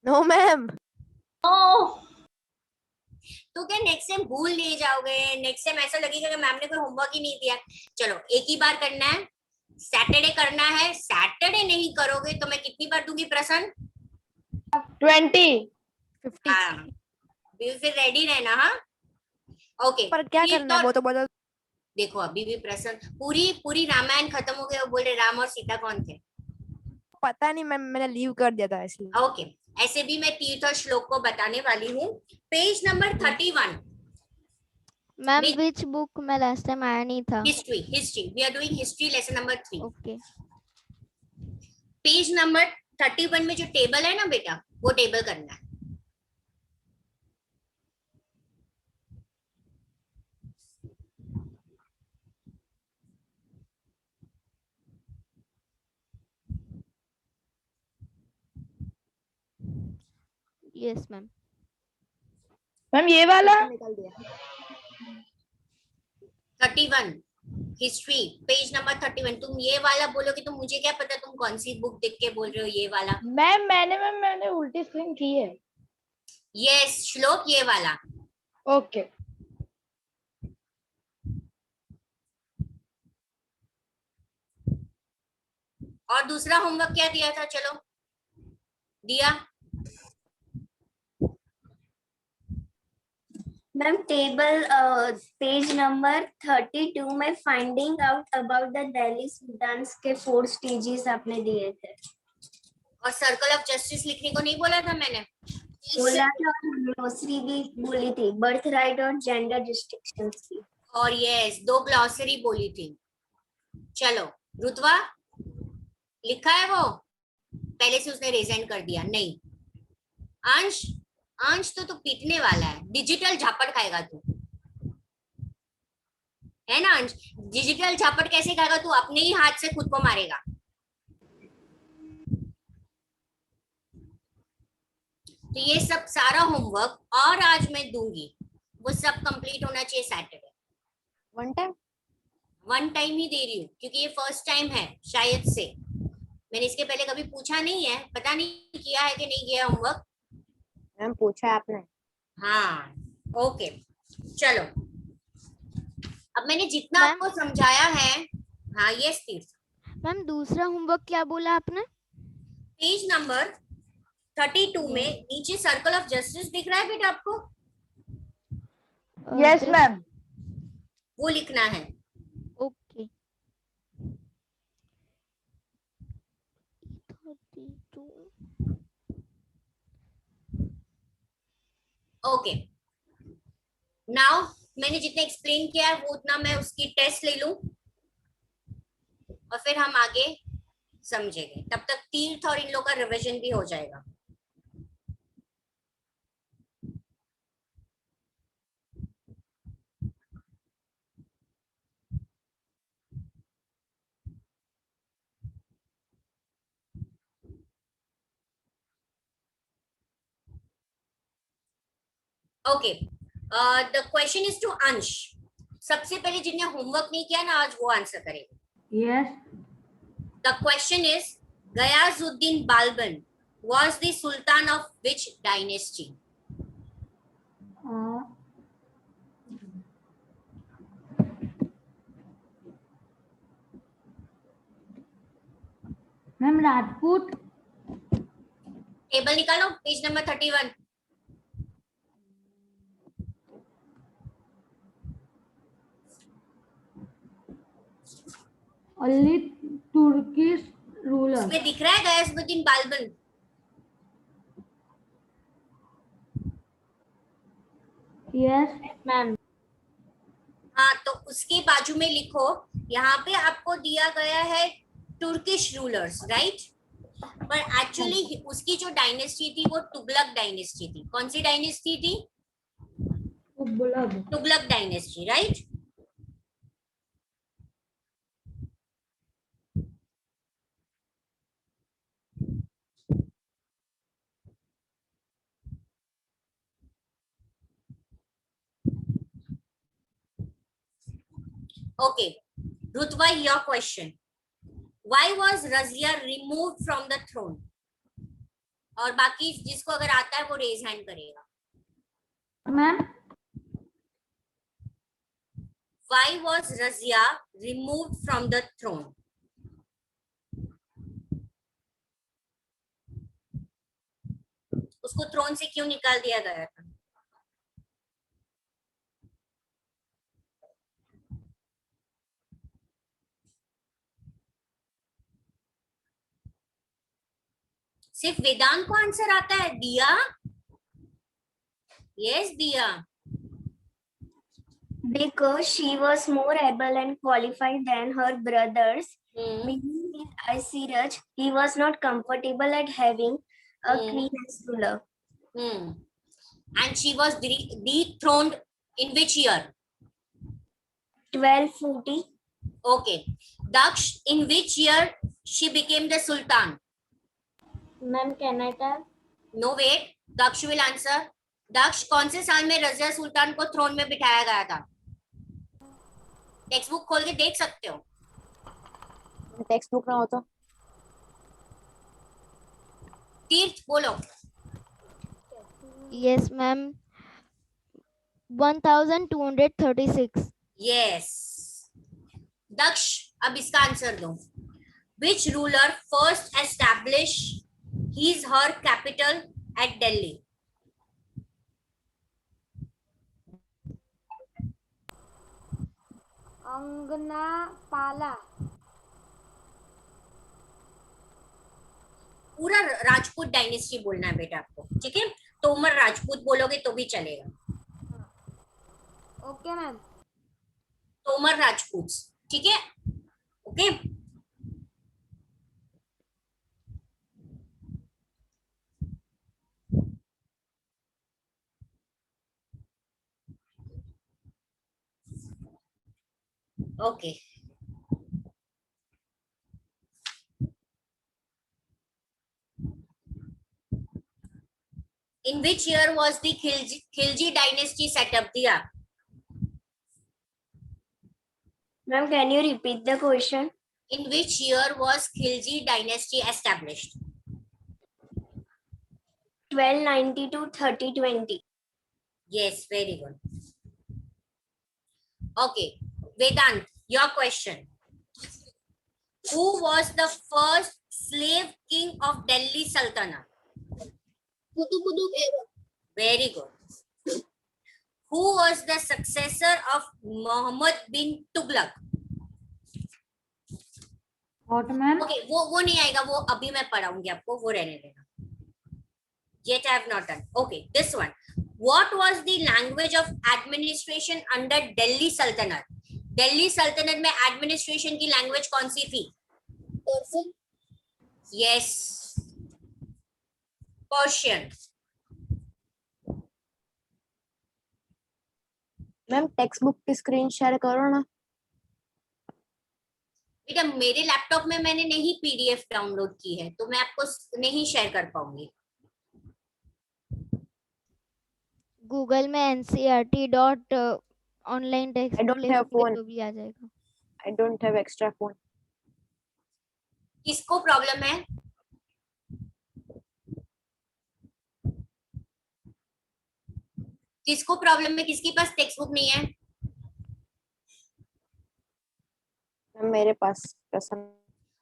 No ma'am. तो क्या नेक्स्ट टाइम भूल नहीं जाओगे? नेक्स्ट टाइम ऐसा लगेगा कि मैम ने कोई होमवर्क ही नहीं दिया। चलो एक ही बार करना है, सैटरडे करना है। सैटरडे नहीं करोगे तो मैं कितनी बार दूंगी प्रसन्न? 20, 50। हाँ, फिर रेडी रहना। हाँ ओके। पर क्या करना है वो तो बता। देखो अभी भी प्रसन्न पूरी रामायण खत्म हो गई और बोल रहे राम और सीता कौन थे? पता नहीं, मैंने लीव कर दिया था इसलिए। ओके, ऐसे भी मैं तीर्थ और श्लोक को बताने वाली हूँ। Page number 31। Ma'am Which- which book में लास्ट टाइम आया नहीं था? History we are doing history lesson number 3। Okay page number 31 में जो टेबल है ना बेटा, वो टेबल करना है। Yes ma'am. मैम ये वाला निकाल दिया। 31 हिस्ट्री पेज नंबर 31। तुम ये वाला बोलोगे तो मुझे क्या पता तुम कौन सी बुक देख के बोल रहे हो ये वाला। मैम मैंने उल्टी स्क्रीन की है। यस श्लोक, ये वाला। ओके और दूसरा होमवर्क क्या दिया था? चलो दिया। मैम टेबल पेज नंबर 32 में finding out about the Delhi sultans के 4 स्टेजेस आपने दिए थे। और सर्कल ऑफ जस्टिस लिखने को नहीं बोला था मैंने? बोला था, और ग्लोसरी भी बोली थी, बर्थ राइट और जेंडर रिस्ट्रिक्शंस की। और यस 2 ग्लॉसरी बोली थी। चलो रुतवा लिखा है वो, पहले से उसने रिजाइन कर दिया। नहीं अंश, अंश तो तू पीटने वाला है, डिजिटल झापड़ खाएगा तू, है ना अंश? डिजिटल झापड़ कैसे खाएगा तू? अपने ही हाथ से खुद को मारेगा। तो ये सब सारा होमवर्क और आज मैं दूंगी, वो सब कंप्लीट होना चाहिए Saturday. One time one time ही दे रही हूँ क्योंकि ये फर्स्ट टाइम है शायद से, मैंने इसके पहले कभी पूछा नहीं है, पता नहीं किया है कि नहीं किया होमवर्क। मैम पूछा है आपने? हाँ ओके चलो, अब मैंने जितना मैम- आपको समझाया है। हाँ यस तीर्थ। मैम दूसरा होमवर्क क्या बोला आपने? पेज नंबर 32 में नीचे सर्कल ऑफ जस्टिस दिख रहा है बेटा आपको? Yes ma'am. वो लिखना है। ओके 32 ओके नाउ मैंने जितना एक्सप्लेन किया है वो उतना मैं उसकी टेस्ट ले लूं और फिर हम आगे समझेंगे। तब तक तीर्थ और इन लोग का रिवीजन भी हो जाएगा। Okay the question is to Ansh. सबसे पहले जिन्हें होमवर्क नहीं किया ना आज वो आंसर करेगा। Yes the question is Ghiyasuddin Balban was the sultan of which dynasty? Ma'am Rajput. Table निकालो page number 31। only Turkish ruler. उसमें दिख रहा है गयाजुद्दीन बाल्बन? Yes ma'am. हाँ तो उसके बाजू में लिखो, यहाँ पे आपको दिया गया है तुर्किश रूलर्स राइट, पर एक्चुअली उसकी जो डायनेस्टी थी वो तुगलक डायनेस्टी थी। कौन सी डायनेस्टी थी? Tughlaq dynasty right. Okay, Rutva, your question. Why was Razia removed from the throne? और बाकी जिसको अगर आता है वो रेज हैंड करेगा। Ma'am Why was Razia removed from the throne? उसको थ्रोन से क्यों निकाल दिया गया था? सिर्फ वेदांत को आंसर आता है? दिया? यस दिया। Because she was more able and qualified than her brothers. Meaning with Aisiraj, he was not comfortable at having a queen as ruler. And she was dethroned in which year? 1240. Okay. Daksh, in which year she became the Sultan? Ma'am, can I tell? No, wait. Daksh will answer. Daksh, कौन से साल में रजिया सुल्तान को throne में बिठाया गया था? Text book खोल के देख सकते हो। टेक्स्ट बुक ना हो तो तीर्थ बोलो। Yes, ma'am. 1236. Yes. दक्ष, अब इसका आंसर दो। Which ruler first established her capital at Delhi? अंगनापाला। पूरा राजपूत डायनेस्टी बोलना है बेटा आपको, ठीक है? तोमर राजपूत बोलोगे तो भी चलेगा। Okay ma'am. तोमर राजपूत, ठीक है? Okay. Okay. In which year was the Khilji dynasty set up, Diya? Ma'am, can you repeat the question? In which year was Khilji dynasty established? 1290 to 3020. Yes, very good. Okay, Vedant, your question. Who was the first slave king of Delhi Sultanate? Very good. Who was the successor of Muhammad bin Tughlaq? What, ma'am? Okay, वो नहीं आएगा, वो अभी मैं पढ़ाऊंगी आपको, वो रहने देना. Yet I have not done. Okay, this one. What was the language of administration under Delhi Sultanate? Delhi Sultanate में administration की language कौन सी थी? Persian. Yes. Persian. Ma'am text book की स्क्रीन शेयर करो ना। बेटा मेरे लैपटॉप में मैंने नहीं पीडीएफ डाउनलोड की है, तो मैं आपको नहीं शेयर कर पाऊंगी। गूगल में NCERT dot online text I don't have phone. तो भी आ जाएगा। I don't have extra phone. किसको प्रॉब्लम है? किसको प्रॉब्लम है? किसके पास टेक्स्ट बुक नहीं है? मेरे पास प्रसन्न।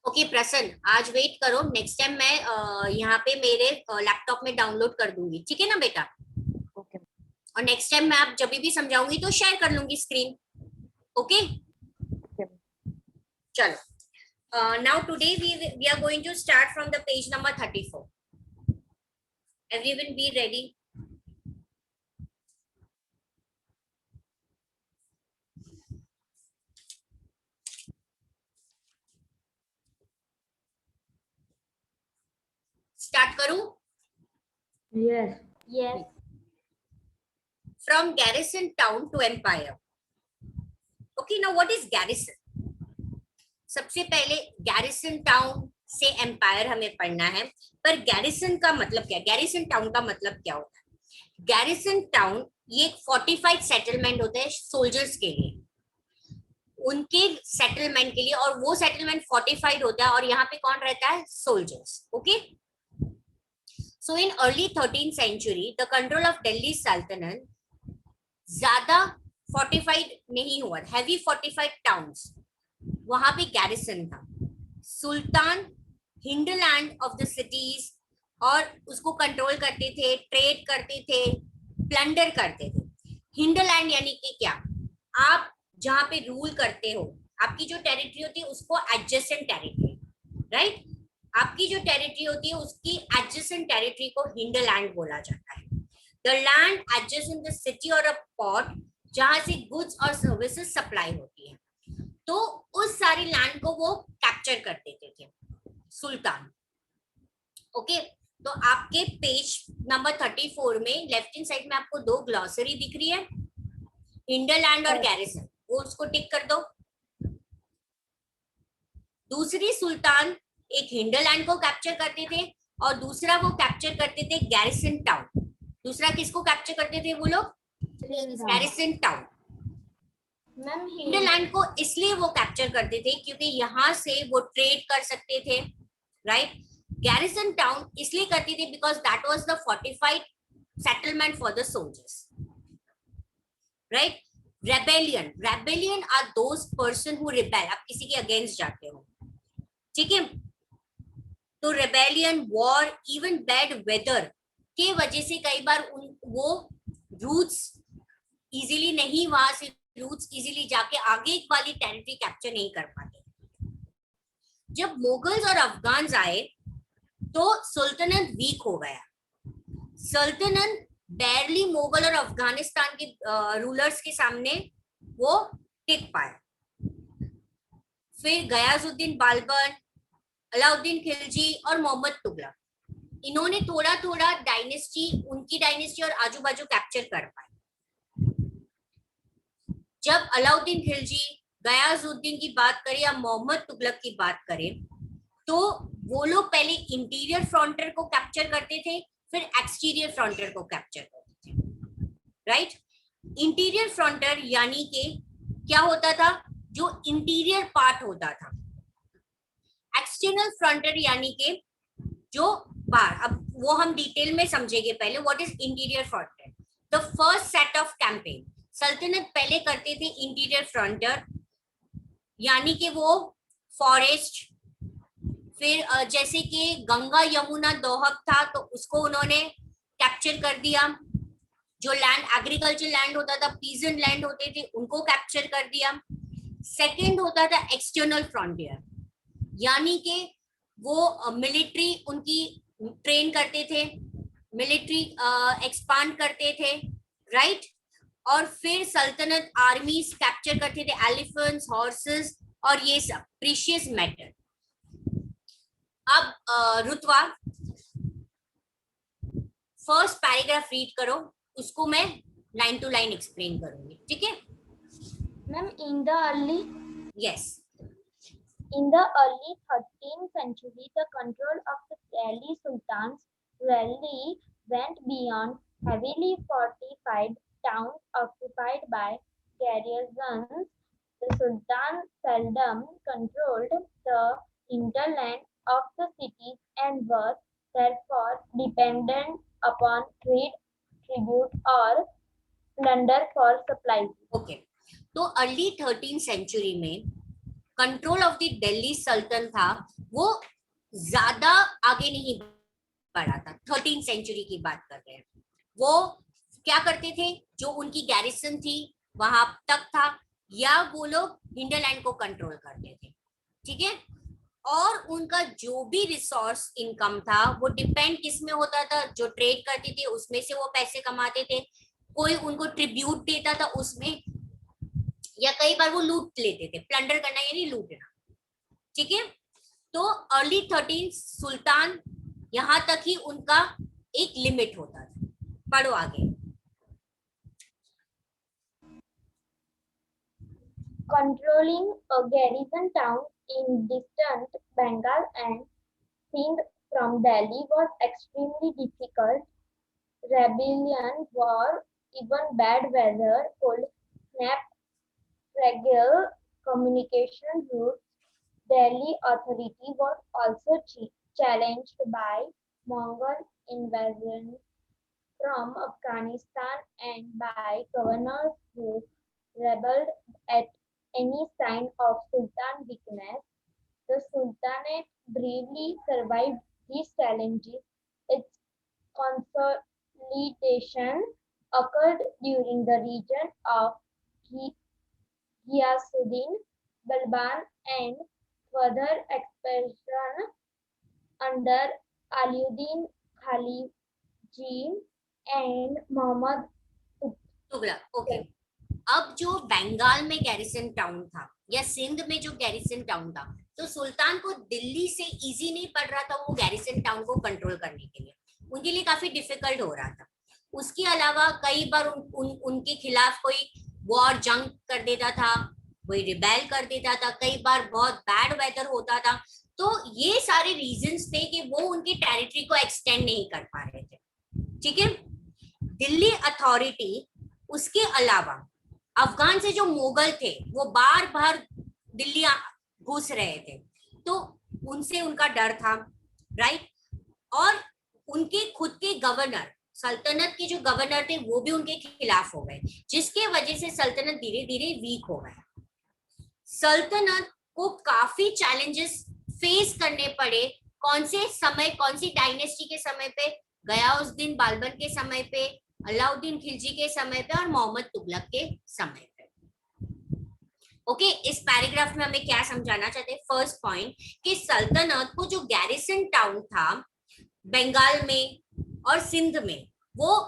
ओके प्रसन्न, आज वेट करो, नेक्स्ट टाइम मैं यहाँ पे मेरे लैपटॉप में डाउनलोड कर दूंगी, ठीक है ना बेटा? ओके। और नेक्स्ट टाइम मैं आप जब भी समझाऊंगी तो शेयर कर लूंगी स्क्रीन, ओके? चलो, now today we are going to start from the page number 34. Everyone be ready? Start करूं? Yes. Yes. From garrison town to empire. Okay, now what is garrison? सबसे पहले garrison town से empire हमें पढ़ना है, पर garrison का मतलब क्या? garrison town का मतलब क्या होता है? garrison town ये एक fortified settlement होता है soldiers के लिए, उनके settlement के लिए, और वो settlement fortified होता है, और यहाँ पे कौन रहता है? soldiers. Okay. So in early 13th century, the control of Delhi Sultanate ज्यादा fortified नहीं हुआ, heavy fortified towns, वहां पे garrison था. सुल्तान hinterland of the cities और उसको कंट्रोल करते थे, ट्रेड करते थे, प्लंडर करते थे. hinterland यानी कि क्या? आप जहां पे रूल करते हो, आपकी जो टेरिटरी होती है उसको एडजेसेंट टेरिटरी, राइट? आपकी जो टेरिटरी होती है उसकी एडजेसेंट टेरिटरी को हिंडरलैंड बोला जाता है। The land adjacent the city और अ पोर्ट जहां से गुड्स और सर्विसेज सप्लाई होती है, तो उस सारी लैंड को वो कैप्चर कर देते थे सुल्तान। ओके, तो आपके पेज नंबर 34 में लेफ्ट हैंड साइड में आपको दो ग्लॉसरी दिख रही है, हिंडरलैंड और गैरिसन, वो उसको टिक कर दो। दूसरी सुल्तान एक हिंडरलैंड को कैप्चर करते थे और दूसरा वो कैप्चर करते थे गैरिसन टाउन। दूसरा किसको कैप्चर करते थे वो लोग? Garrison town. मैम हिंडरलैंड को इसलिए वो कैप्चर करते थे क्योंकि यहाँ से वो ट्रेड कर सकते थे, राइट। गैरिसन टाउन इसलिए करते थे because that was the fortified settlement for the soldiers, right. Rebellion are those person who rebel, आप किसी के अगेंस्ट जाते हो, ठीक है। तो rebellion, war, even bad weather के वजह से कई बार वो रूट्स इजीली नहीं, वहां से रूट्स इजीली जाके आगे वाली टेरिटरी कैप्चर नहीं कर पाते। जब मुगल्स और अफगान्स आए तो सुल्तनत वीक हो गया। सल्तनत बैरली मुगल और अफगानिस्तान के रूलर्स के सामने वो टिक पाया। फिर गयाजुद्दीन बाल्बन, अलाउद्दीन खिलजी और मोहम्मद तुगलक, इन्होंने थोड़ा थोड़ा डायनेस्टी, उनकी डायनेस्टी और आजू बाजू कैप्चर कर पाए। जब अलाउद्दीन खिलजी, गयाजुद्दीन की बात करें या मोहम्मद तुगलक की बात करें, तो वो लोग पहले इंटीरियर फ्रंटियर को कैप्चर करते थे, फिर एक्सटीरियर फ्रंटियर को कैप्चर करते थे, राइट। इंटीरियर फ्रंटियर यानी कि क्या होता था? जो इंटीरियर पार्ट होता था। एक्सटर्नल फ्रंटियर यानी कि जो बाहर, अब वो हम डिटेल में समझेंगे। पहले what is interior frontier? The first set of campaign सल्तनत पहले करते थे इंटीरियर फ्रंटियर, यानी कि वो फॉरेस्ट, फिर जैसे कि गंगा यमुना दोहक था तो उसको उन्होंने कैप्चर कर दिया। जो लैंड, एग्रीकल्चर लैंड होता था, पीजेंट लैंड होते थे, उनको कैप्चर कर दिया। सेकंड होता था एक्सटर्नल फ्रंटियर, यानी कि वो मिलिट्री उनकी ट्रेन करते थे, मिलिट्री एक्सपांड करते थे, राइट। और फिर सल्तनत आर्मीज कैप्चर करते थे एलिफेंट्स, हॉर्सेस और ये सब प्रीशियस मेटल। अब रुतवा फर्स्ट पैराग्राफ रीड करो, उसको मैं लाइन टू लाइन एक्सप्लेन करूंगी, ठीक है? Ma'am in the early yes. In the early 13th century, the control of the Delhi Sultans rarely went beyond heavily fortified towns occupied by garrisons. The Sultan seldom controlled the hinterland of the cities and was therefore dependent upon trade, tribute, or plunder for supplies. Okay, तो early 13th century में control of the Delhi सल्तन था, वो ज्यादा आगे नहीं बढ़ा था। 13th century की बात कर रहे हैं। वो क्या करते थे? जो उनकी गैरिसन थी वहां तक था, या वो लोग हिंडरलैंड को कंट्रोल करते थे, ठीक है। और उनका जो भी रिसोर्स इनकम था वो डिपेंड किस में होता था? जो ट्रेड करते थे उसमें से वो पैसे कमाते थे, कोई उनको ट्रिब्यूट देता था उसमें, या कई बार वो लूट लेते थे। प्लंडर करना यानी लूटना, ठीक है। तो अर्ली 13th सुल्तान, यहां तक ही उनका एक लिमिट होता था। पढ़ो आगे। Controlling a garrison town in distant Bengal and Sindh from Delhi was extremely difficult. Rebellion, war, even bad weather could snap fragile communication routes. Delhi authority was also challenged by Mongol invasion from Afghanistan and by governors who rebelled at any sign of Sultan weakness. The Sultanate bravely survived these challenges. Its consolidation occurred during the reign of Ghiyasuddin Balban and further expansion under Aliuddin Khaliji and Muhammad Tughlaq. Okay, अब जो बंगाल में garrison town था या सिंध में जो garrison town था, तो सुल्तान को दिल्ली से इजी नहीं पड़ रहा था वो गैरिसन टाउन को कंट्रोल करने के लिए, उनके लिए काफी डिफिकल्ट हो रहा था। उसके अलावा कई बार उनके खिलाफ कोई वॉर जंग कर देता था, कोई रिबेल कर देता था, कई बार बहुत बैड वेदर होता था, तो ये सारे रीजंस थे कि वो उनकी टेरिटरी को एक्सटेंड नहीं कर पा रहे थे। ठीक है, दिल्ली अथॉरिटी, उसके अलावा अफगान से जो मुगल थे वो बार बार दिल्ली घुस रहे थे, तो उनसे उनका डर था, राइट। और उनके खुद के गवर्नर, सल्तनत के जो गवर्नर थे वो भी उनके खिलाफ हो गए, जिसके वजह से सल्तनत धीरे धीरे वीक हो गया। सल्तनत को काफी चैलेंजेस फेस करने पड़े। कौन से समय, कौन सी डायनेस्टी के समय पे? गयासुद्दीन बाल्बन के समय पे, अलाउद्दीन खिलजी के समय पे और मोहम्मद तुगलक के समय पे। ओके, इस पैराग्राफ में हमें क्या समझाना चाहते हैं? फर्स्ट पॉइंट कि सल्तनत को जो गैरिसन टाउन था बंगाल में और सिंध में वो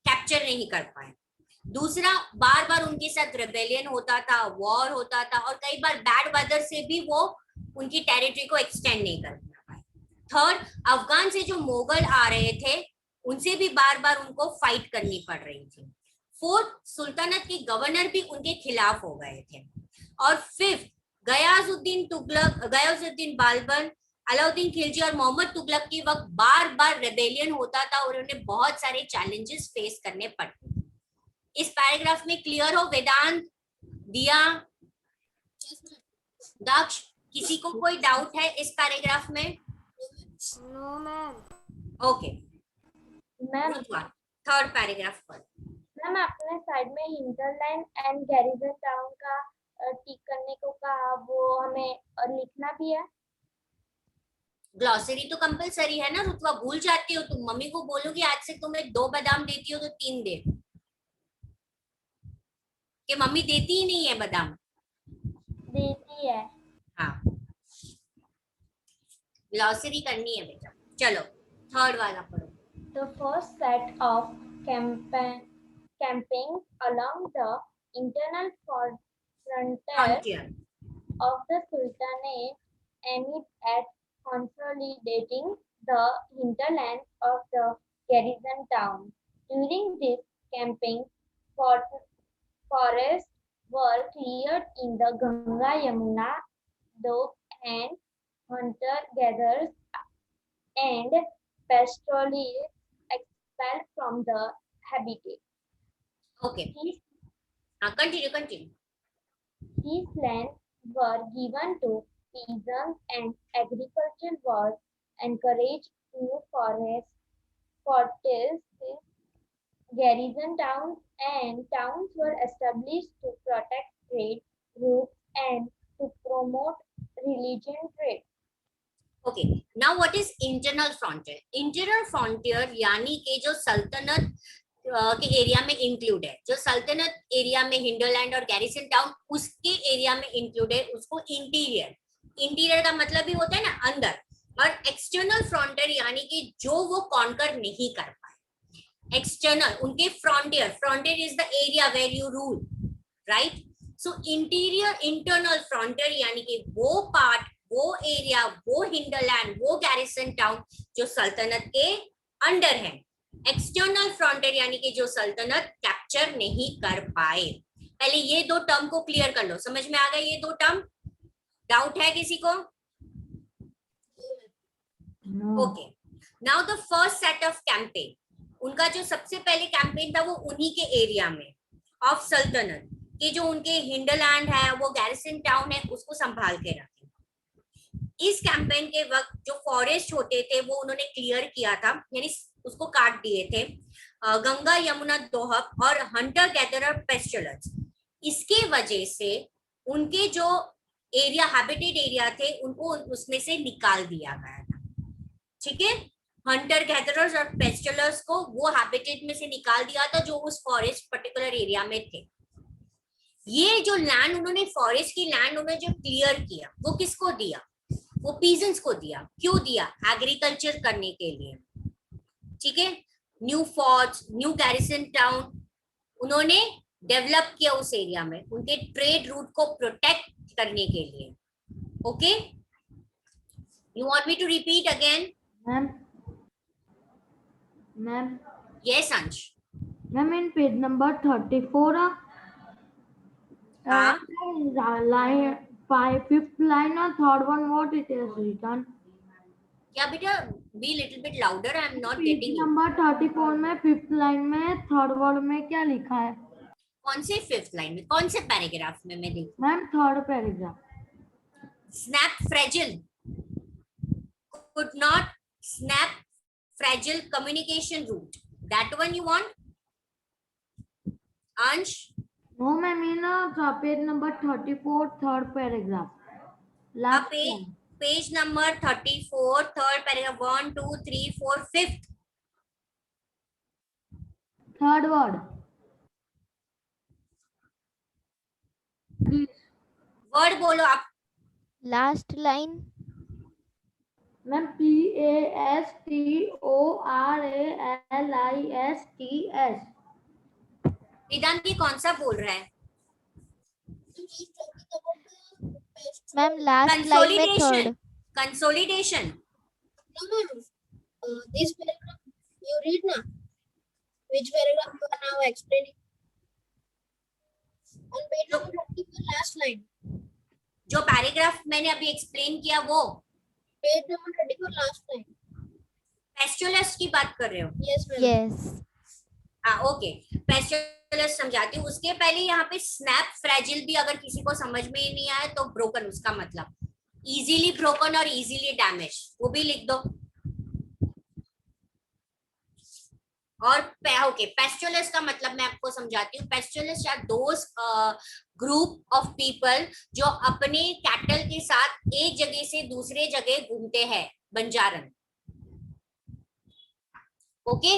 कैप्चर नहीं कर पाए। दूसरा, बार बार उनके साथ रेबेलियन होता था, वॉर होता था, और कई बार बैड वेदर से भी वो उनकी टेरिटरी को एक्सटेंड नहीं कर पाए। थर्ड, अफगान से जो मुगल आ रहे थे उनसे भी बार बार उनको फाइट करनी पड़ रही थी। फोर्थ, सुल्तानत के गवर्नर भी उनके खिलाफ हो गए थे। और फिफ्थ, गयासुद्दीन बाल्बन, अलाउद्दीन खिलजी और मोहम्मद तुगलक के वक्त बार बार रेबेलियन होता था और उन्हें बहुत सारे चैलेंजेस फेस करने पड़ते थे। इस पैराग्राफ में क्लियर हो? वेदांत, दिया, दक्ष, किसी को कोई डाउट है इस पैराग्राफ में? No ma'am. Okay ma'am, third paragraph पर। मैम आपने साइड में हिंटरलैंड एंड गैरिसन टाउन का टिक करने को कहा, वो हमें लिखना भी है? ग्लॉसरी तो कंपलसरी है ना रुतवा, भूल जाती हो तुम। मम्मी को बोलोगी आज से तुम्हें 2 बादाम देती हो तो 3 दे, कि मम्मी देती ही नहीं है बादाम। देती है। हाँ, ग्लॉसरी करनी है बेटा। चलो थर्ड वाला पढ़ो। The first set of camping along the internal frontier of the Sultanate aimed at consolidating the hinterland of the garrison town. During this camping, forests were cleared in the Ganga Yamuna Doab and hunter-gatherers and pastoralists expelled from the habitat. Okay. Continue. These lands were given to peasants and agriculture was encouraged. New fortresses, garrison towns and towns were established to protect trade routes and to promote religion trade. Okay, now what is internal frontier? Internal frontier यानी कि जो सल्तनत के area में include है, जो सल्तनत area में हिंडरलैंड और गैरिसन टाउन उसके एरिया में इंक्लूड है, उसको इंटीरियर, इंटीरियर का मतलब भी होता है ना अंदर, और एक्सटर्नल फ्रंटियर यानी कि जो वो कॉन्कर नहीं कर पाए। एक्सटर्नल उनके frontier, frontier is the area where you rule, right. So interior, internal frontier यानी कि वो पार्ट, वो एरिया, वो हिंडरलैंड, वो गैरिसन टाउन जो सल्तनत के अंडर है। एक्सटर्नल फ्रंटियर यानी कि जो सल्तनत कैप्चर नहीं कर पाए। पहले ये दो टर्म को क्लियर कर लो, समझ में आ गए ये दो टर्म? डाउट है किसी को? Okay, now the first set of campaign, उनका जो सबसे पहले कैंपेन था वो उन्हीं के एरिया में ऑफ सल्तनत के, जो उनके हिंडरलैंड है, वो गैरिसन टाउन है, उसको संभाल के रखे। इस कैंपेन के वक्त जो फॉरेस्ट होते थे वो उन्होंने क्लियर किया था, यानी उसको काट दिए थे। गंगा यमुना दोहब और हंटर गैदरर पेस्टुलेंस, इसके वजह से उनके जो एरिया, हैबिटेट एरिया थे, उनको उसमें से निकाल दिया गया था। ठीक है, हंटर गैदरर्स और पेस्टुलेंस को वो हैबिटेट में से निकाल दिया था जो उस फॉरेस्ट पर्टिकुलर एरिया में थे। ये जो लैंड उन्होंने, फॉरेस्ट की लैंड उन्होंने जो क्लियर किया, वो किसको दिया? वो पीजेंट्स को दिया। क्यों दिया? एग्रीकल्चर करने के लिए, ठीक है। New forts, new garrison town उन्होंने डेवलप किया उस एरिया में, उनके ट्रेड रूट को प्रोटेक्ट करने के लिए। Okay, you want me to repeat again? Ma'am yes Ansh. Ma'am in page number 34 हाँ, line 5th line or third one what it is written? क्या बेटा? Be little bit louder, I am not page getting you. Number 34 में 5th line में third word में क्या लिखा है? कौन से 5th लाइन में, कौन से पैराग्राफ में? मैं देखूं। Ma'am third paragraph. Snap fragile could not snap fragile communication route. That one you want, Ansh? No ma'am in page number 34 third paragraph last Page number 34, third paragraph, 1, 2, 3, 4, 5th. Third word Word बोलो आप। Last line. Ma'am PASTORALISTS। वेदांत ये कौन सा बोल रहा है? Ma'am, last line में Consolidation. third. Consolidation. No, no, no. This paragraph you read now. Which paragraph you are now explaining? On page number 34, last line. जो पैराग्राफ मैंने अभी एक्सप्लेन किया वो Page number 34, last line. पेस्टुलस की बात कर रहे हो? Yes, ma'am. Yes. हाँ, ओके। पेस्टुलस समझाती हूँ। उसके पहले यहाँ पे स्नैप फ्रैजिल भी अगर किसी को समझ में ही नहीं आया तो ब्रोकन उसका मतलब इजीली ब्रोकन और इजीली डैमेज, वो भी लिख दो। और ओके, पेस्टुलस का मतलब मैं आपको समझाती हूँ। Pastoralists are those group of people जो अपने कैटल के साथ एक जगह से दूसरे जगह घूमते हैं, Banjaran. Okay,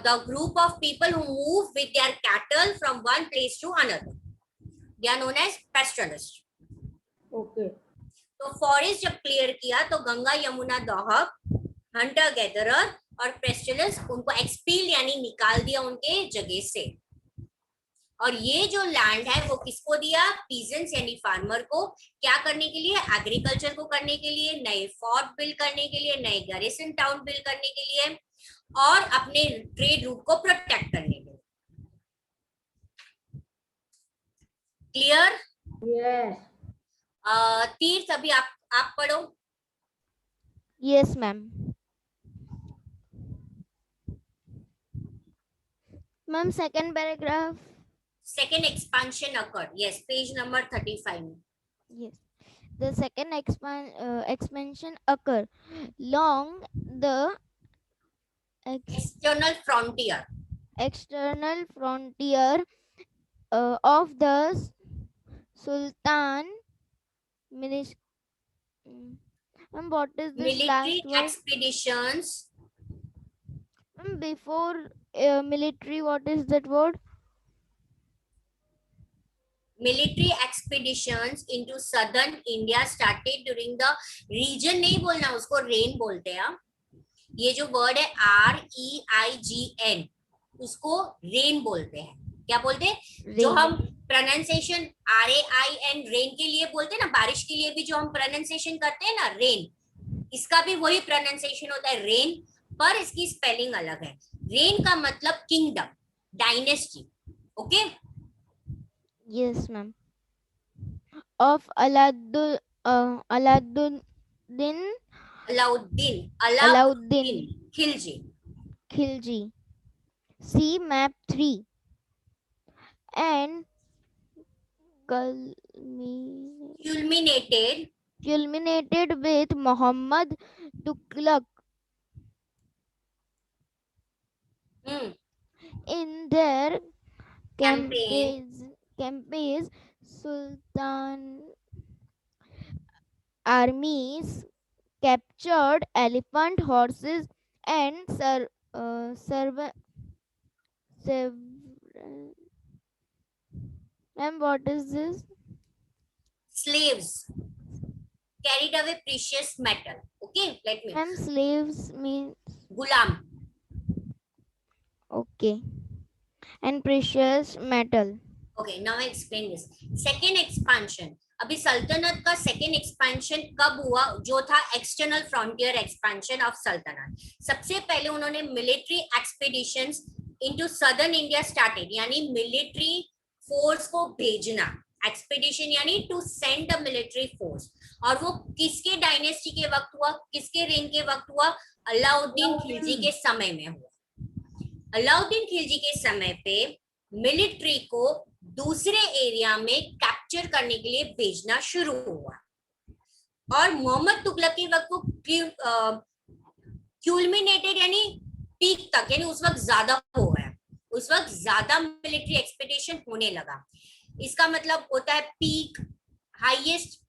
the group of people who move with their cattle from one place to another, they are known as pastoralists. Okay तो फॉरेस्ट जब क्लियर किया तो गंगा यमुना दोहक, हंटर गैदरर और पेस्टुलस उनको एक्सपील यानी निकाल दिया उनके जगह से। और ये जो लैंड है वो किसको दिया? पीजेंट्स यानी फार्मर को। क्या करने के लिए? एग्रीकल्चर को करने के लिए, नए फोर्ट बिल्ड करने के लिए, नए गैरिसन टाउन बिल्ड करने के लिए और अपने ट्रेड रूट को प्रोटेक्ट करने के लिए। क्लियर? यस तीर्थ अभी आप पढ़ो। Yes, ma'am. Ma'am, second paragraph. Second expansion occurred. Yes, page number 35. Yes. The second expansion occur along the External frontier. external frontier of the Sultan Minis. Ma'am, what is this Military last word? expeditions. Ma'am, before military, what is that word? Military expeditions into southern India started during the region, नहीं बोलना उसको, rain बोलते हैं। ये जो word है REIGN उसको rain बोलते हैं। क्या बोलते हैं? जो हम प्रोनाउंसिएशन RAIN रेन के लिए बोलते हैं ना, बारिश के लिए भी जो हम प्रोनाउंसिएशन करते हैं ना रेन, इसका भी वही प्रोनाउंसिएशन होता है रेन, पर इसकी स्पेलिंग अलग है। रेन का मतलब kingdom, dynasty. Okay, Yes, ma'am. Of Alauddin Khilji. Khilji. See map 3 and culminated with Muhammad Tughlaq in their campaigns. Sultan armies captured elephant, horses, and and what is this? Slaves. carried away precious metal. Okay, let me. Ma'am, slaves means Gulam. okay. And precious metal. Okay, now I explain this. Second expansion. अभी सल्तनत का second expansion कब हुआ, जो था external frontier expansion of सल्तनत. सबसे पहले उन्होंने military expeditions into southern India started, यानी मिलिट्री फोर्स को भेजना. एक्सपीडिशन यानी to send the military force. और वो किसके डायनेस्टी के वक्त हुआ, किसके रेन के वक्त हुआ? अलाउद्दीन खिलजी के समय में हुआ. अलाउद्दीन खिलजी के समय पे मिलिट्री को दूसरे एरिया में कैप्चर करने के लिए भेजना शुरू हुआ. और मोहम्मद तुगलक के वक्त को क्यूलमिनेटेड यानी पीक तक, यानी उस वक्त ज्यादा हो गया. उस वक्त ज्यादा मिलिट्री एक्सपेडिशन होने लगा. इसका मतलब होता है पीक, हाईएस्ट,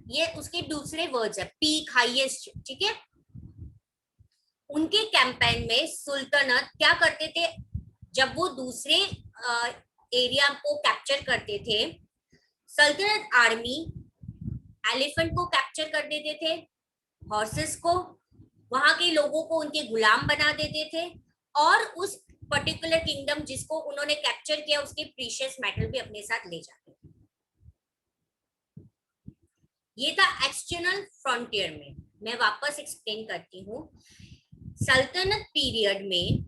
ये उसके दूसरे वर्ड्स है, पीक, हाईएस्ट. ठीक है. उनके कैंपेन में सुल्तानत क्या करते थे, जब वो दूसरे एरिया को कैप्चर करते थे, सल्तनत आर्मी एलिफेंट को कैप्चर कर देते थे, हॉर्सेस को, वहां के लोगों को उनके गुलाम बना देते थे, और उस पर्टिकुलर किंगडम जिसको उन्होंने कैप्चर किया उसके प्रीशियस मेटल भी अपने साथ ले जाते थे. ये था एक्सटर्नल फ्रंटियर में. मैं वापस एक्सप्लेन करती हूँ. सल्तनत पीरियड में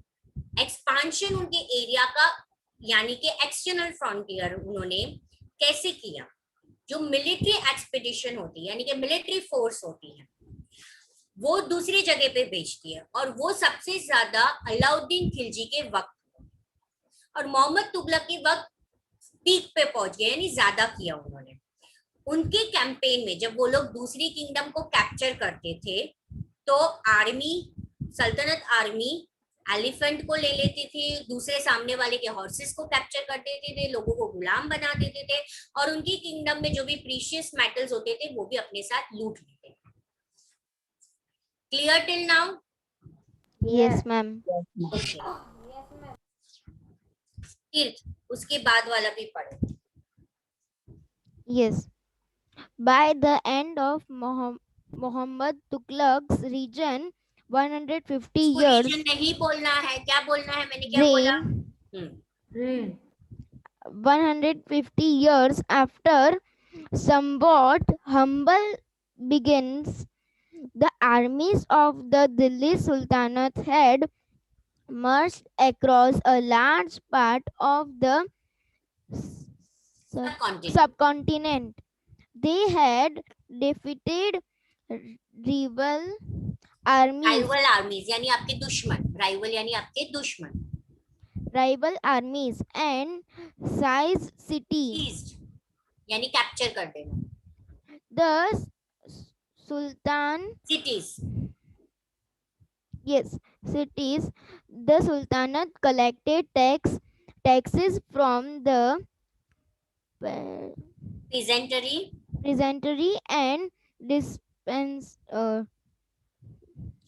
एक्सपांशन उनके एरिया का यानी कि एक्सटर्नल फ्रंटियर उन्होंने कैसे किया. जो मिलिट्री एक्सपेडिशन होती है यानी कि मिलिट्री फोर्स होती है, वो दूसरी जगह पे भेजती है, और वो सबसे ज्यादा अलाउद्दीन खिलजी के वक्त और मोहम्मद तुगलक के वक्त पीक पे पहुंच गए, यानी ज्यादा किया उन्होंने. उनके कैंपेन में जब वो लोग दूसरी किंगडम को कैप्चर करते थे, तो आर्मी, सल्तनत आर्मी एलिफेंट को ले लेती थी, दूसरे सामने वाले के हॉर्सेस को कैप्चर कर देते थे, लोगों को गुलाम बना देते थे, और उनकी किंगडम में जो भी प्रीशियस मेटल्स होते थे वो भी अपने साथ लूट लेते थे. Clear till now? Yes, ma'am. तीर्थ, उसके बाद वाला भी पढ़ो. Yes. By the end of Muhammad Tughlaq's region, 150 years reason नहीं बोलना है, क्या बोलना है, मैंने क्या बोला? reign. 150 years after somewhat humble begins, the armies of the Delhi Sultanate had marched across a large part of the subcontinent. They had defeated rival armies. Rival आर्मीज यानी आपके दुश्मन, राइवल यानी आपके दुश्मन. Rival armies and seized cities. Seized यानी capture कर देना. The Sultan Cities. Yes, cities. The Sultanate collected taxes from the peasantry and dispense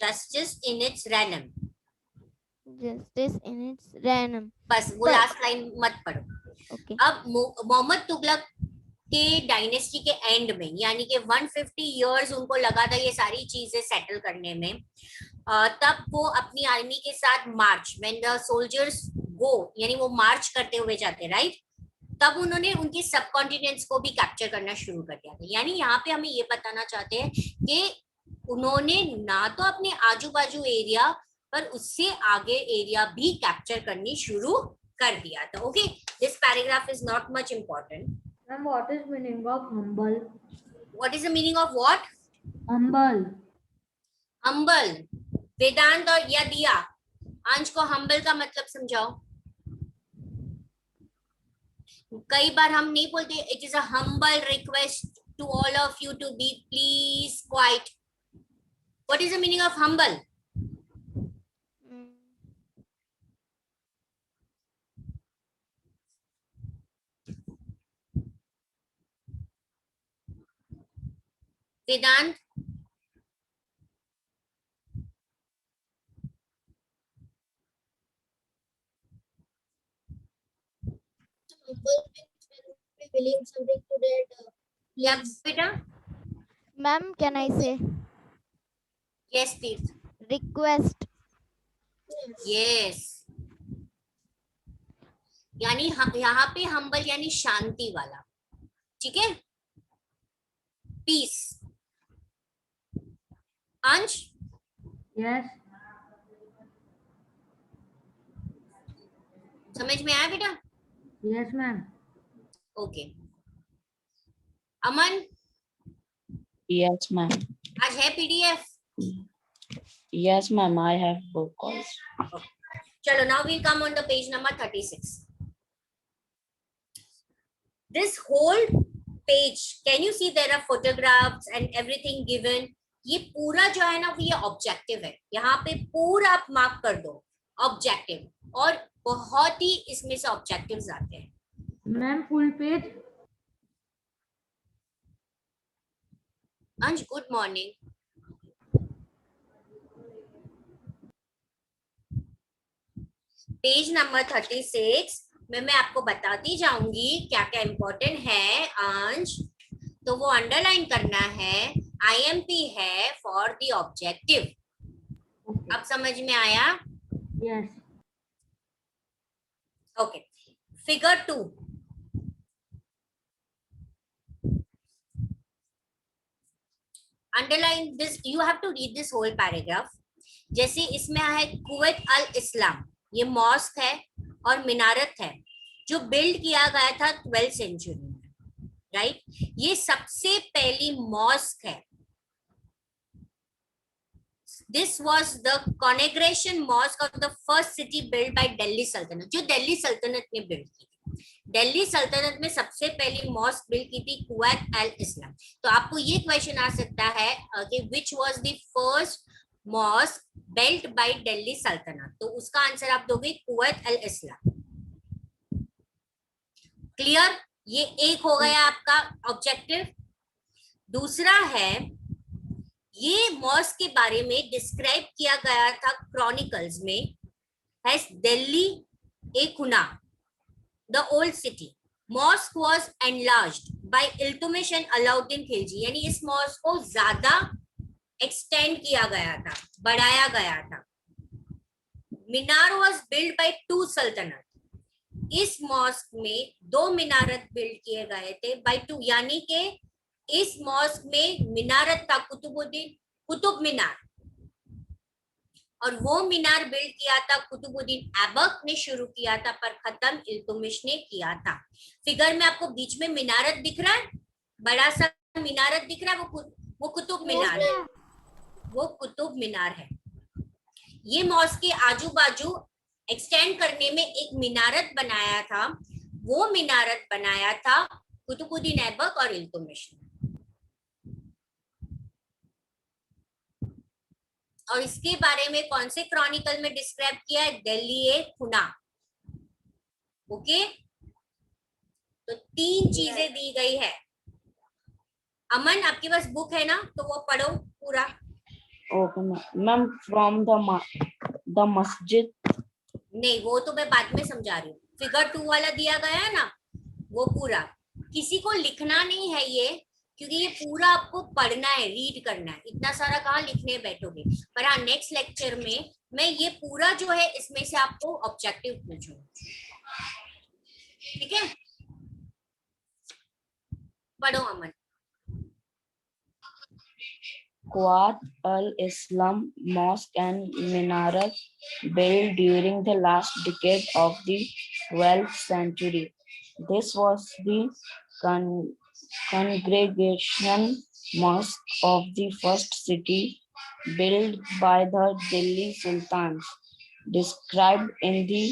Justice in its reign. justice in its reign. बस वो लास्ट लाइन मत पढ़ो. Okay. अब मोहम्मद तुगलक के dynasty के एंड में यानी कि 150 इयर्स उनको लगा था ये सारी चीजें सेटल करने में. तब वो अपनी आर्मी के साथ मार्च, व्हेन द सोल्जर्स गो, यानी वो मार्च करते हुए जाते, राइट, तब उन्होंने उनके सब कॉन्टिनेंट्स को भी कैप्चर करना शुरू कर दिया था. यानी यहाँ पे हमें ये बताना चाहते हैं कि उन्होंने ना तो अपने आजू बाजू एरिया पर उससे आगे एरिया भी कैप्चर करनी शुरू कर दिया था. Okay, this paragraph is not much important. Ma'am, what is meaning of humble? What is the meaning of what? Humble. Humble. वेदांत और या दिया, अंश को हम्बल का मतलब समझाओ. कई बार हम नहीं बोलते. It is a humble request to all of you to be please quiet. What is the meaning of humble? Vedant, Humble means when we believe something to that. या बेटा Ma'am, can I say Yes, Tirth. request? Yes. यानी यहाँ पे humble यानी शांति वाला, ठीक है? Peace. अंश? Yes. समझ में आया बेटा? Yes, ma'am. ओके. अमन, Yes, ma'am. आज है PDF? Yes, ma'am. I have book also. Chalo, now we'll come on the page number 36. This whole page, can you see there are photographs and everything given? ये पूरा जो है ना वो ये objective है. यहाँ पे पूरा आप मार्क कर दो ऑब्जेक्टिव, और बहुत ही इसमें से ऑब्जेक्टिव्स आते हैं. Ma'am, full page. अंश, गुड मॉर्निंग. पेज नंबर 36 में मैं आपको बताती जाऊंगी क्या क्या इंपॉर्टेंट है. अंश, तो वो अंडरलाइन करना है. IMP है फॉर द ऑब्जेक्टिव. Okay. अब समझ में आया? Yes. Okay. Figure 2. Underline this, you have to read this whole paragraph. जैसे इसमें है कुवैत अल इस्लाम, ये मॉस्क है और मिनारत है जो बिल्ड किया गया था 12th सेंचुरी में, राइट? ये सबसे पहली मॉस्क है. This was the congregation mosque of the first city build by Delhi sultanate, जो दिल्ली सल्तनत ने बिल्ड की थी. दिल्ली सल्तनत में सबसे पहली मॉस्क बिल्ड की थी कुवैत अल इस्लाम. तो आपको ये क्वेश्चन आ सकता है कि which was the first mosque built by Delhi सल्तनत, तो उसका आंसर आप दोगे कुवैत अल इस्लाम. क्लियर? ये एक हो गया आपका ऑब्जेक्टिव. दूसरा है, ये मॉस्क के बारे में डिस्क्राइब किया गया था क्रॉनिकल्स में एज दिल्ली ए Kuhna, the old city. Mosque was enlarged by Iltutmish and Alauddin Khilji, यानी इस मॉस्क को ज्यादा एक्सटेंड किया गया था, बढ़ाया गया था. मीनार वाज बिल्ड बाय 2 सल्तनत. इस मॉस्क में 2 मिनारत बिल्ड किए गए थे बाय 2, यानी कि इस मॉस्क में मिनारत था कुतुब मीनार, और वो मीनार बिल्ड किया था कुतुबुद्दीन ऐबक ने शुरू किया था, पर खत्म इल्तुमिश ने किया था. फिगर में आपको बीच में मिनारत दिख रहा है, बड़ा सा मिनारत दिख रहा है, वो कुतुब मीनार है. वो कुतुब मीनार है. ये मॉस्क के आजू बाजू एक्सटेंड करने में एक मिनारत बनाया था, वो मिनारत बनाया था कुतुबुद्दीन ऐबक और इल्तुमिश ने. और इसके बारे में कौन से क्रॉनिकल में डिस्क्राइब किया है? दिल्ली ए खुना. ओके, तो 3 चीजें दी गई है. अमन, आपके पास बुक है ना, तो वो पढ़ो पूरा. Okay, ma'am. From the masjid. नहीं, वो तो मैं बाद में समझा रही हूँ. फिगर 2 वाला दिया गया है ना, वो पूरा. किसी को लिखना नहीं है ये, क्योंकि ये पूरा आपको पढ़ना है, रीड करना है. इतना सारा कहाँ लिखने बैठोगे. पर हाँ, नेक्स्ट लेक्चर में मैं ये पूरा जो है इसमें से आपको ऑब्जेक्टिव पूछूंगी. ठीक है, पढ़ो अमन. Quwat al-Islam Mosque and Minaret built during the last decade of the 12th century. This was the congregation mosque of the first city built by the Delhi Sultans, described in the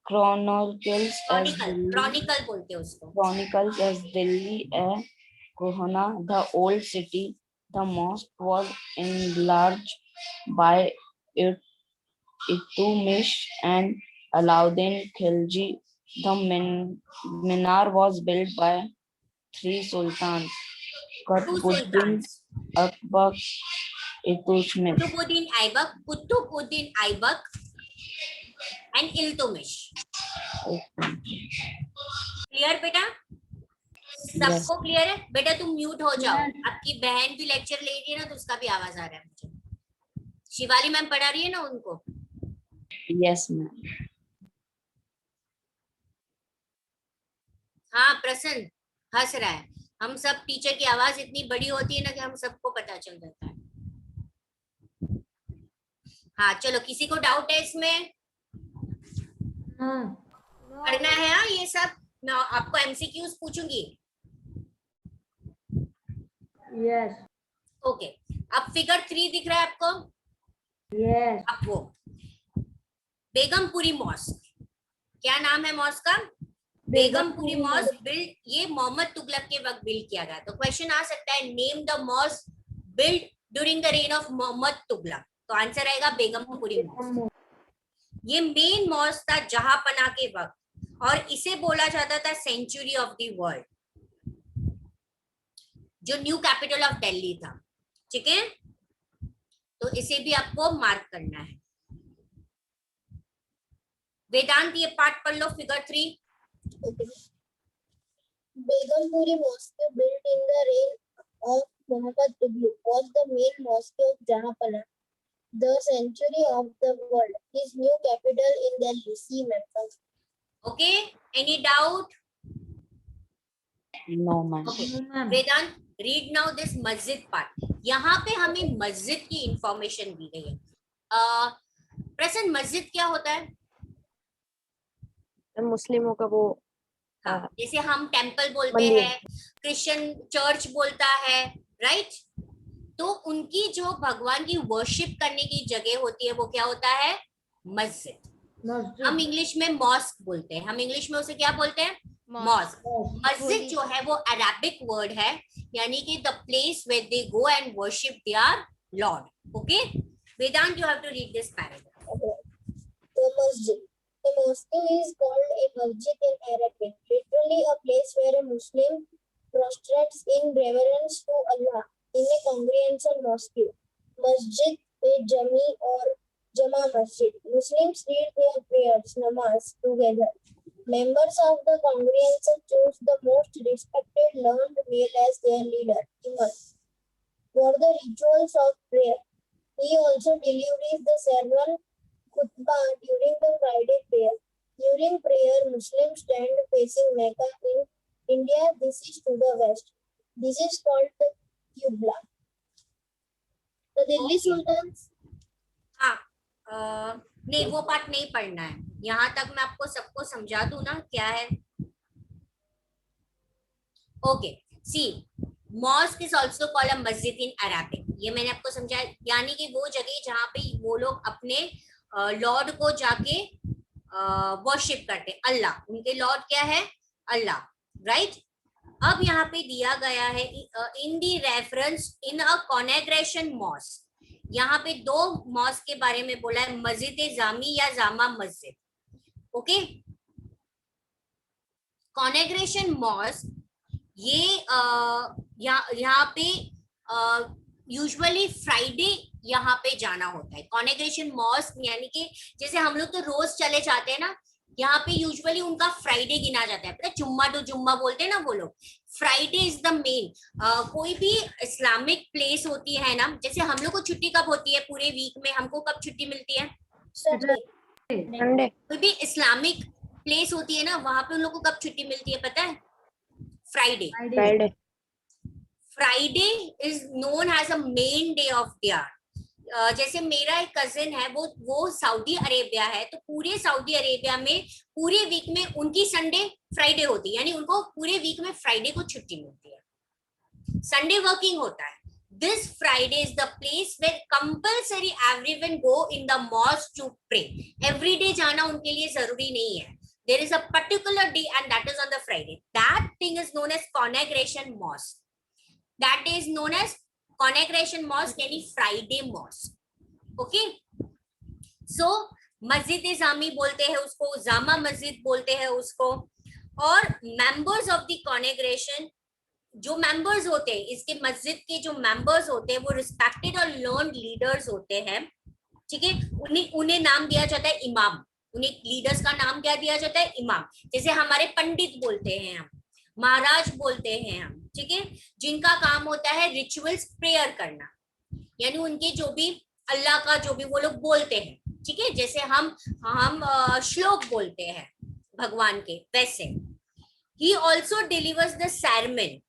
chronicles बोलते हैं उसको. Chronicles as Delhi a Kohana, the old city. The mosque was enlarged by Iltutmish and Alauddin Khilji. The minar was built by 3 sultans: Qutbuddin Akbar, Iltutmish. Qutbuddin Aibak and Iltutmish. Clear, beta? सबको clear है? बेटा तुम mute हो जाओ, आपकी बहन भी lecture ले रही है ना, तो उसका भी आवाज आ रहा है मुझे। शिवाली मैम पढ़ा रही है ना उनको। Yes, ma'am. हाँ प्रसन्न हंस रहा है। हम सब टीचर की आवाज इतनी बड़ी होती है ना कि हम सबको पता चल जाता है। हाँ चलो, किसी को डाउट है इसमें? पढ़ना है हाँ ये सब। मैं आपको एमसीक्यूज पूछूंगी। यस ओके, अब फिगर 3 दिख रहा है आपको? यस अब वो बेगमपुरी मॉस्क, क्या नाम है मॉस्क का? बेगमपुरी मॉस्क बिल्ड, ये मोहम्मद तुगलक के वक्त बिल्ड किया गया। तो क्वेश्चन आ सकता है, name the mosque build during the reign of Mohammad Tughlaq. तो आंसर आएगा बेगमपुरी मॉस्क। ये मेन मॉस्क था जहांपना के वक्त, और इसे बोला जाता था सेंचुरी ऑफ द वर्ल्ड, जो न्यू कैपिटल ऑफ दिल्ली था। ठीक है, तो इसे भी आपको मार्क करना है। वेदांत ये पार्ट पढ़ लो, figure 3। Okay. Begumpuri Mosque, built in the reign of Muhammad Tughlaq, was the main mosque of Jahanpana, the century of the world. His new capital in Delhi. See map. Okay, any doubt? No, ma'am. Vedant read now this masjid part. यहाँ पे हमें मस्जिद की information दी गई है। प्रसन्न, मस्जिद क्या होता है? मुस्लिमों का वो हाँ, जैसे हम टेंपल बोलते हैं, क्रिश्चियन चर्च बोलता है, राइट? तो उनकी जो भगवान की वर्शिप करने की जगह होती है वो क्या होता है? मस्जिद। हम इंग्लिश में मॉस्क बोलते हैं, हम इंग्लिश में उसे क्या बोलते हैं? मॉस्क। मस्जिद जो है वो अरेबिक वर्ड है, यानी कि the place where they go and worship their lord. Okay Vedant, you have to read this paragraph. The masjid. The mosque is called a masjid in Arabic, literally a place where a Muslim prostrates in reverence to Allah in a congregation mosque. Masjid is Jami or Jama Masjid. Muslims read their prayers, namaz, together. Members of the congregation choose the most respected learned male as their leader, imam, for the rituals of prayer. He also delivers the sermon khutbah during the Friday prayer. During prayer, Muslims stand facing Mecca. In India, this is to the west. This is called the Qibla. The Delhi Sultans. हाँ, नहीं वो part नहीं पढ़ना है, यहाँ तक मैं आपको सबको समझा दूं ना क्या है। Okay, see mosque is also called a masjid in Arabic. ये मैंने आपको समझाया, यानी कि वो जगह जहाँ पे वो लोग अपने लॉर्ड को जाके वर्शिप करते, अल्लाह, उनके लॉर्ड क्या है? अल्लाह, राइट? अब यहाँ पे दिया गया है इन दी reference in a congregation mask. यहाँ पे दो मॉस्क के बारे में बोला है, मस्जिद जामी या Jama Masjid. Okay, congregation mask ये यहाँ पे यूजुअली फ्राइडे यहाँ पे जाना होता है। कॉन्ग्रेगेशन मॉस्क यानी कि जैसे हम लोग तो रोज चले जाते हैं ना, यहाँ पे यूजुअली उनका फ्राइडे गिना जाता है। पता है, जुम्मा टू जुम्मा बोलते हैं ना वो लोग। Friday is the main. कोई भी इस्लामिक प्लेस होती है ना, जैसे हम लोग को छुट्टी कब होती है पूरे वीक में? हमको कब छुट्टी मिलती है? संडे। कोई भी इस्लामिक प्लेस होती है ना, वहां पे उन लोग को कब छुट्टी मिलती है पता है? Friday. Friday. Friday is known as a main day of their. जैसे मेरा एक कजिन है, वो सऊदी अरेबिया है, तो पूरे सऊदी अरेबिया में पूरे वीक में उनकी संडे फ्राइडे होती है, यानी उनको पूरे वीक में फ्राइडे को छुट्टी मिलती है, संडे वर्किंग होता है। This Friday is the place where compulsory everyone go in the mosque to pray. Everyday जाना उनके लिए जरूरी नहीं है। There is a particular day and that is on the Friday. That thing is known as congregation mosque. That day is known as congregation mosque, यानी Friday mosque. Okay? So मस्जिद जामी बोलते हैं उसको, जामा मस्जिद बोलते हैं उसको। और members of the congregation, जो members होते हैं इसके मस्जिद के, जो members होते हैं वो respected और learned leaders होते हैं। ठीक है, उन्हें नाम दिया जाता है इमाम। उन्हें लीडर्स का नाम क्या दिया जाता है? इमाम। जैसे हमारे पंडित बोलते हैं हम, महाराज बोलते हैं हम, ठीक है, जिनका काम होता है रिचुअल्स प्रेयर करना, यानी उनके जो भी अल्लाह का जो भी वो लोग बोलते हैं, ठीक है, जैसे हम श्लोक बोलते हैं भगवान के, वैसे ही also delivers the sermon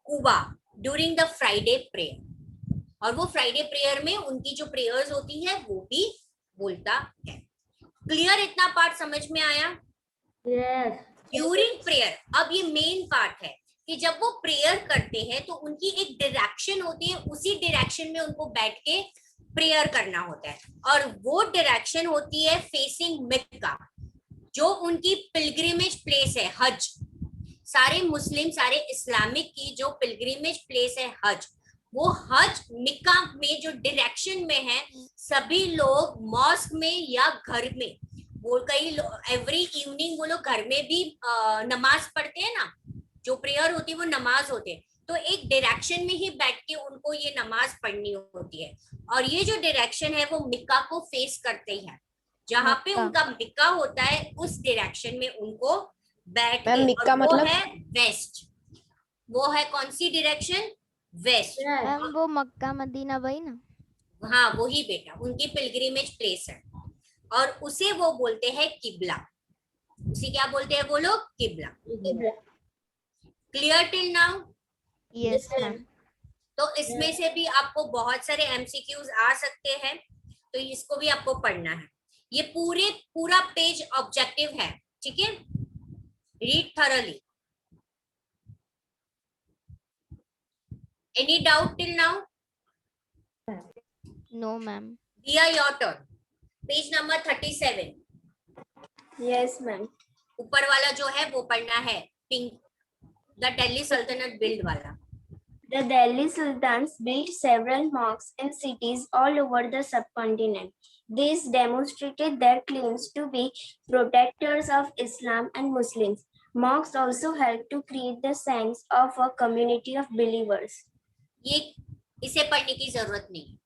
khutba during the Friday prayer, और वो फ्राइडे प्रेयर में उनकी जो प्रेयर्स होती है वो भी बोलता है। क्लियर, इतना पार्ट समझ में आया? यस। ड्यूरिंग प्रेयर, अब ये मेन पार्ट है कि जब वो प्रेयर करते हैं तो उनकी एक डायरेक्शन होती है, उसी डायरेक्शन में उनको बैठ के प्रेयर करना होता है, और वो डायरेक्शन होती है फेसिंग मक्का, जो उनकी पिलग्रिमेज प्लेस है हज। सारे मुस्लिम, सारे इस्लामिक की जो पिलग्रिमेज प्लेस है हज, वो हज मक्का में जो डायरेक्शन में है, सभी लोग मॉस्क में या घर में, वो कई एवरी इवनिंग वो लोग घर में भी नमाज पढ़ते हैं ना, जो प्रेयर होती है वो नमाज होते हैं, तो एक डायरेक्शन में ही बैठ के उनको ये नमाज पढ़नी होती है, और ये जो डायरेक्शन है वो मक्का को फेस करते हैं, जहाँ पे उनका मक्का होता है उस डायरेक्शन में उनको बैठ के, मक्का और वो मतलब है वेस्ट, वो है कौन सी डायरेक्शन? वेस्ट। मैम वो मक्का मदीना वही ना? हाँ वही बेटा, उनकी पिलग्रिमेज प्लेस है, और उसे वो बोलते हैं किबला। उसे क्या बोलते हैं वो लोग? किबला। Clear till now? Yes ma'am. तो इसमें से भी आपको बहुत सारे एमसीक्यूज आ सकते हैं, तो इसको भी आपको पढ़ना है। ये पूरा पेज ऑब्जेक्टिव है, ठीक है, read thoroughly. Any doubt till now? No ma'am. Diya, your turn. Page number 37। Yes, ma'am. ऊपर वाला जो है वो पढ़ना है, पिंक, द दिल्ली सल्तनत बिल्ड वाला। The Delhi Sultans built several mosques in cities all over the subcontinent. This demonstrated their claims to be protectors of Islam and Muslims. Mosques also helped to create the sense of a community of believers. ये इसे पढ़ने की जरूरत नहीं,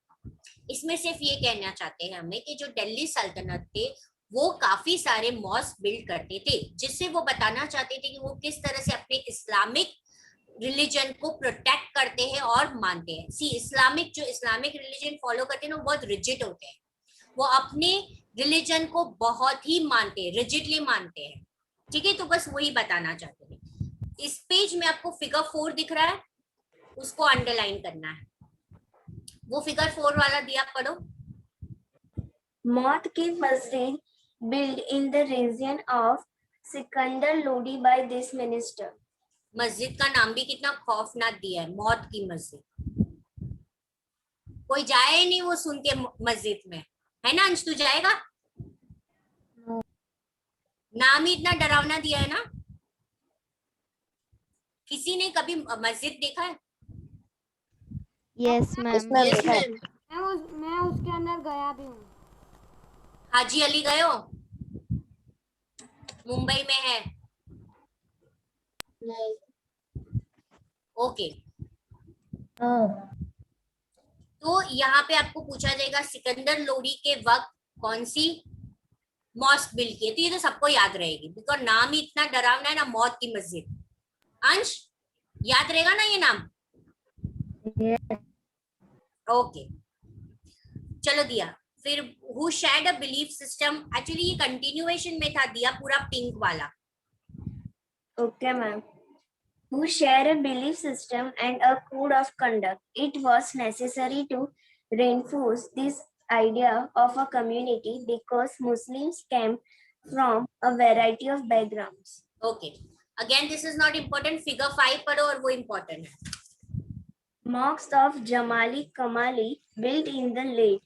इसमें सिर्फ ये कहना चाहते हैं हमें कि जो दिल्ली सल्तनत थे वो काफी सारे मॉस्क बिल्ड करते थे, जिससे वो बताना चाहते थे कि वो किस तरह से अपने इस्लामिक रिलीजन को प्रोटेक्ट करते हैं और मानते हैं। सी इस्लामिक रिलीजन फॉलो करते हैं ना, बहुत रिजिड होते हैं, वो अपने रिलीजन को बहुत ही मानते हैं, रिजिडली मानते हैं, ठीक है, तो बस वही बताना चाहते थे। इस पेज में आपको फिगर 4 दिख रहा है, उसको अंडरलाइन करना है, वो फिगर 4 वाला दिया, पढ़ो। मौत की मस्जिद built in the region of Sikandar Lodi by this minister. मस्जिद का नाम भी कितना खौफनाक दिया है, मौत की मस्जिद। कोई जाए ही नहीं वो सुन के मस्जिद में, है ना अंश? तू जाएगा? नाम ही इतना डरावना दिया है ना। किसी ने कभी मस्जिद देखा है? Yes ma'am. मैं उसके अंदर गया भी हूँ। हाजी अली गए हो? मुंबई में है। ओके, तो यहाँ पे आपको पूछा जाएगा सिकंदर लोडी के वक्त कौन सी मॉस्क बिल्ड की है, तो ये तो सबको याद रहेगी, बिकॉज नाम ही इतना डरावना है ना, मौत की मस्जिद। अंश याद रहेगा ना ये नाम? ओके, चलो दिया। फिर who shared a belief system, actually ये कंटिन्यूएशन में था दिया, पूरा पिंक वाला। Okay, ma'am. Who share a belief system and a code of conduct. It was necessary to reinforce this idea of a community because Muslims came from a variety of backgrounds. Okay, again this is not important, figure 5 पढ़ो और वो important है। Mosques of Jamali Kamali built in the late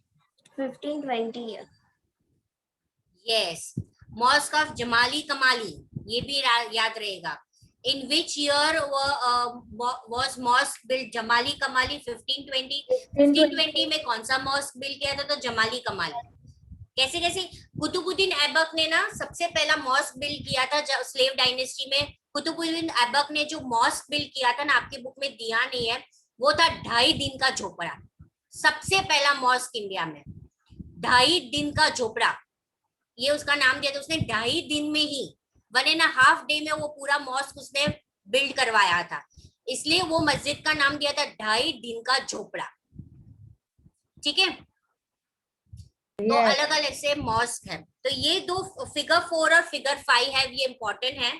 1520 year. Yes, mosque of Jamali Kamali, ये भी याद रहेगा। In which year was mosque build Jamali Kamali? 1520 में कौन सा मॉस्क बिल्ड किया था? तो जमाली कमाली। कैसे कुतुबुद्दीन ऐबक ने ना सबसे पहला मॉस्क बिल्ड किया था स्लेव डायनेस्टी में। कुतुबुद्दीन ऐबक ने जो मॉस्क बिल्ड किया था ना, आपके बुक में दिया नहीं है, वो था 2.5 दिन का झोपड़ा। सबसे पहला मॉस्क इंडिया में, 2.5 दिन का झोपड़ा, ये उसका नाम दिया था उसने। 2.5 दिन में ही, 1.5 डे में वो पूरा मॉस्क उसने बिल्ड करवाया था, इसलिए वो मस्जिद का नाम दिया था 2.5 दिन का झोपड़ा। ठीक है, तो अलग अलग से मॉस्क है। तो ये दो फिगर 4 और फिगर 5 है, ये इंपॉर्टेंट है,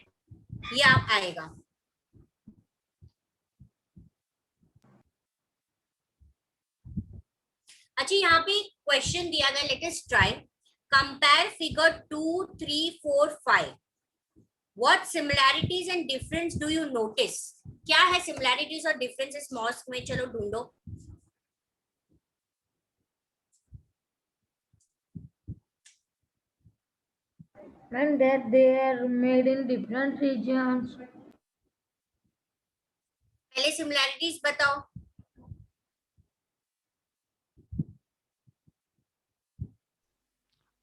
ये आप आएगा। अच्छा, यहाँ पे क्वेश्चन दिया गया, let us try. Compare figure 2, 3, 4, 5। What similarities and difference do you notice? क्या है सिमिलैरिटीज और डिफरेंसेस मॉस्क में? चलो ढूंढो। And that they are made in different regions. पहले सिमिलैरिटीज बताओ।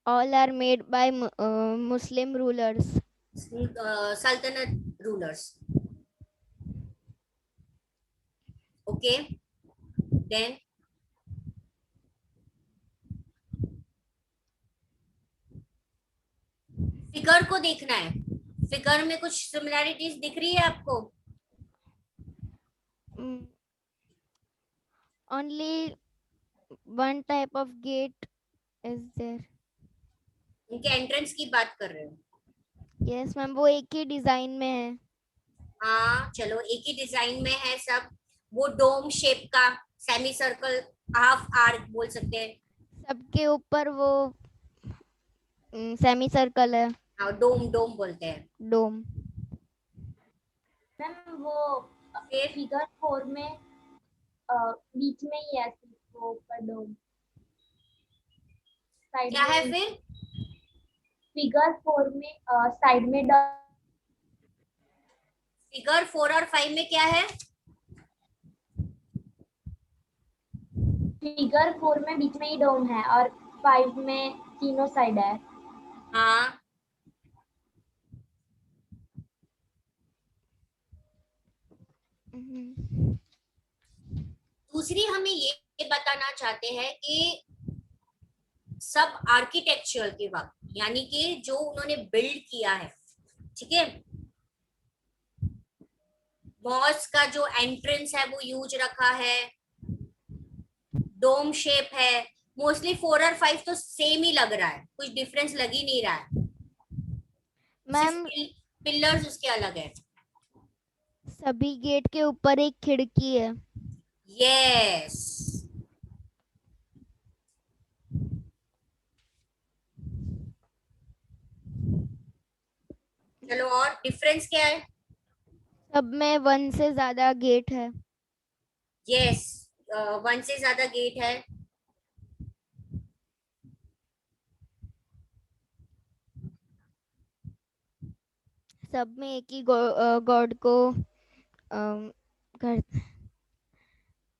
All are made by Muslim rulers. सल्तनत रूलर्स। ओके, देन फिगर को देखना है, फिगर में कुछ सिमिलैरिटीज दिख रही है आपको? Only one type of gate is there. इनके एंट्रेंस की बात कर रहे हो? Yes मैम, वो एक ही डिजाइन में है। हाँ चलो, एक ही डिजाइन में है सब। वो डोम शेप का, सेमी सर्कल, हाफ आर्क बोल सकते हैं। सबके ऊपर वो सेमी सर्कल है। हाँ, डोम डोम बोलते हैं। डोम। मैम वो फिगर 4 में बीच में ही है सिर्फ वो ऊपर डोम। साइड क्या है में फिर? फिगर 4 में साइड में फिगर 4 और 5 में क्या है? फिगर 4 में बीच में ही डोम है और 5 में तीनों साइड है। हाँ, दूसरी हमें ये बताना चाहते हैं कि सब आर्किटेक्चर के वक्त, यानी कि जो उन्होंने बिल्ड किया है, ठीक है, मॉस्क का जो एंट्रेंस है वो यूज रखा है, डोम शेप है। मोस्टली 4 और 5 तो सेम ही लग रहा है, कुछ डिफरेंस लग ही नहीं रहा है। मैम पिलर्स उसके अलग है। सभी गेट के ऊपर एक खिड़की है। यस, चलो, और डिफरेंस क्या है? सब में 1 से ज्यादा गेट है। यस, 1 से ज्यादा गेट है। सब में एक ही गॉड को कर।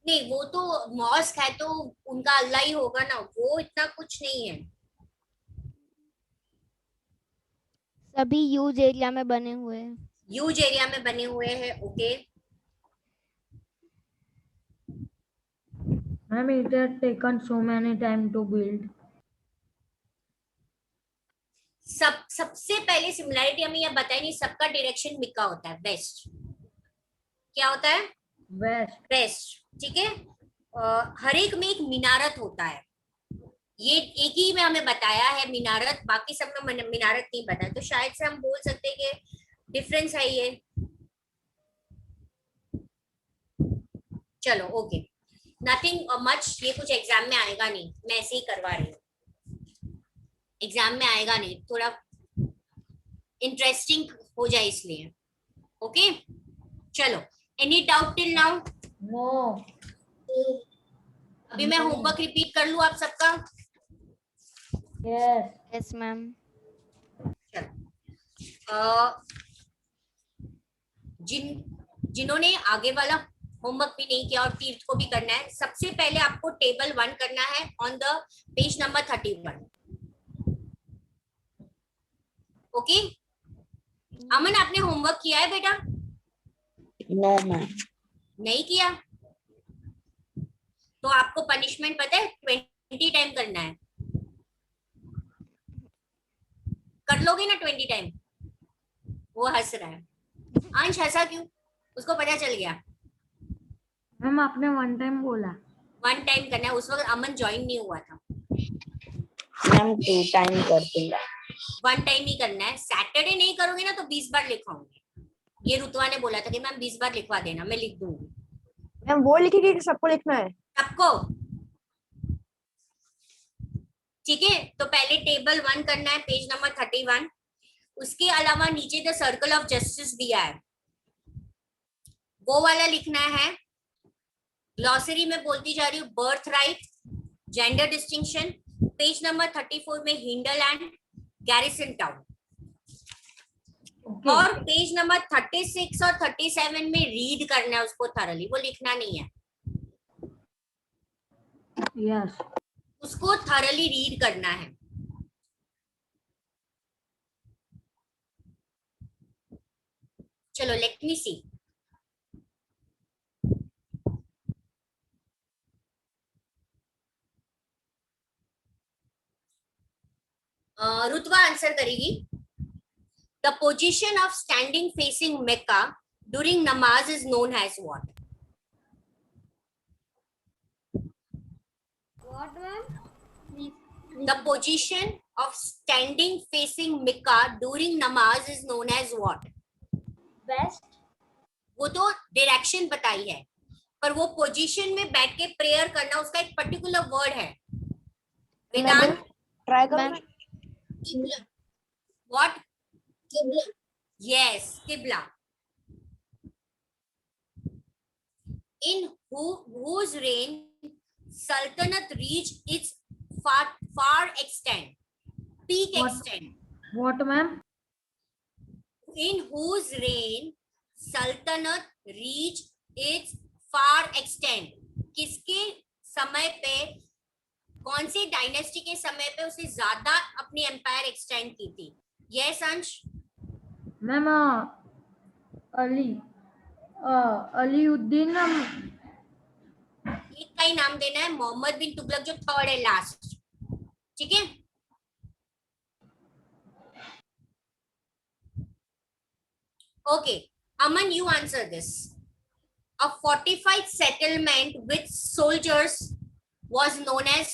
नहीं, वो तो मॉस्क है तो उनका अल्लाह ही होगा ना, वो इतना कुछ नहीं है। सभी यूज एरिया में बने हुए हैं। ह्यूज एरिया में बने हुए हैं। Okay, Ma'am, it has taken so many time to build. सबसे पहले सिमिलैरिटी हमें यह बताई नहीं, सबका डायरेक्शन मिका होता है, वेस्ट। क्या होता है? West. वेस्ट, ठीक है। हर एक में एक मिनारत होता है, ये एक ही में हमें बताया है मिनारत, बाकी सब में मिनारत नहीं बताया, तो शायद से हम बोल सकते हैं कि डिफरेंस है ये। चलो ओके, नथिंग मच, ये कुछ एग्जाम में आएगा नहीं, मैं ऐसे ही करवा रही हूँ, एग्जाम में आएगा नहीं, थोड़ा इंटरेस्टिंग हो जाए इसलिए। ओके, चलो, any doubt till now? No. अभी मैं होमवर्क रिपीट कर लूं आप सबका? Yes. Yes ma'am. जिन्होंने आगे वाला होमवर्क भी नहीं किया और तीर्थ को भी करना है, सबसे पहले आपको टेबल 1 करना है on the page number 31। Okay, Aman आपने होमवर्क किया है बेटा? No ma'am. नहीं किया तो आपको पनिशमेंट पता है, 20 टाइम करना है। कर लोगे ना 20 टाइम? वो हंस रहा है। अंश हंसा क्यों? उसको पता चल गया। मैम आपने वन टाइम बोला। वन टाइम करना है, उस वक्त अमन ज्वाइन नहीं हुआ था। मैम 2 टाइम कर दूंगा। वन टाइम ही करना है। सैटरडे नहीं करोगे ना तो 20 बार लिखवाऊंगी। ये ऋतुआ ने बोला था कि मैम 20 बार लिखवा देना, मैं लिख दूंगी। मैम वो लिखेगी कि सबको लिखना है? सबको। ठीक है, तो पहले टेबल 1 करना है, पेज नंबर 31। उसके अलावा नीचे द सर्कल ऑफ जस्टिस दिया है, वो वाला लिखना है। ग्लॉसरी में बोलती जा रही हूँ, birth right, gender distinction. Page number 34 में हिंडरलैंड, गैरिसन टाउन। और पेज नंबर 36 और 37 में रीड करना है उसको थरली, वो लिखना नहीं है। यस। उसको थरली रीड करना है। चलो let me see. Rutva answer करेगी। The position of standing facing Mecca during namaz is known as what? What ma'am? The position of standing facing Mecca during namaz is known as what? West. वो तो direction बताई है, पर वो position में बैठ के प्रेयर करना उसका एक पर्टिकुलर वर्ड है। वेदांत ट्राई करो। व्हाट? किबला। यस, किबला। In whose reign Sultanate reached its far extent, peak extent? What ma'am? In whose reign Sultanate reached its far extent? किसके समय पे, कौन सी डायनेस्टी के समय पे उसे ज्यादा अपनी एम्पायर एक्सटेंड की थी? यस अंश। मैम अलीउद्दीन। एक का ही नाम देना है, मोहम्मद बिन तुगलक जो थर्ड है, लास्ट। ठीक है, okay. Aman, you answer this. A fortified settlement with soldiers was known as?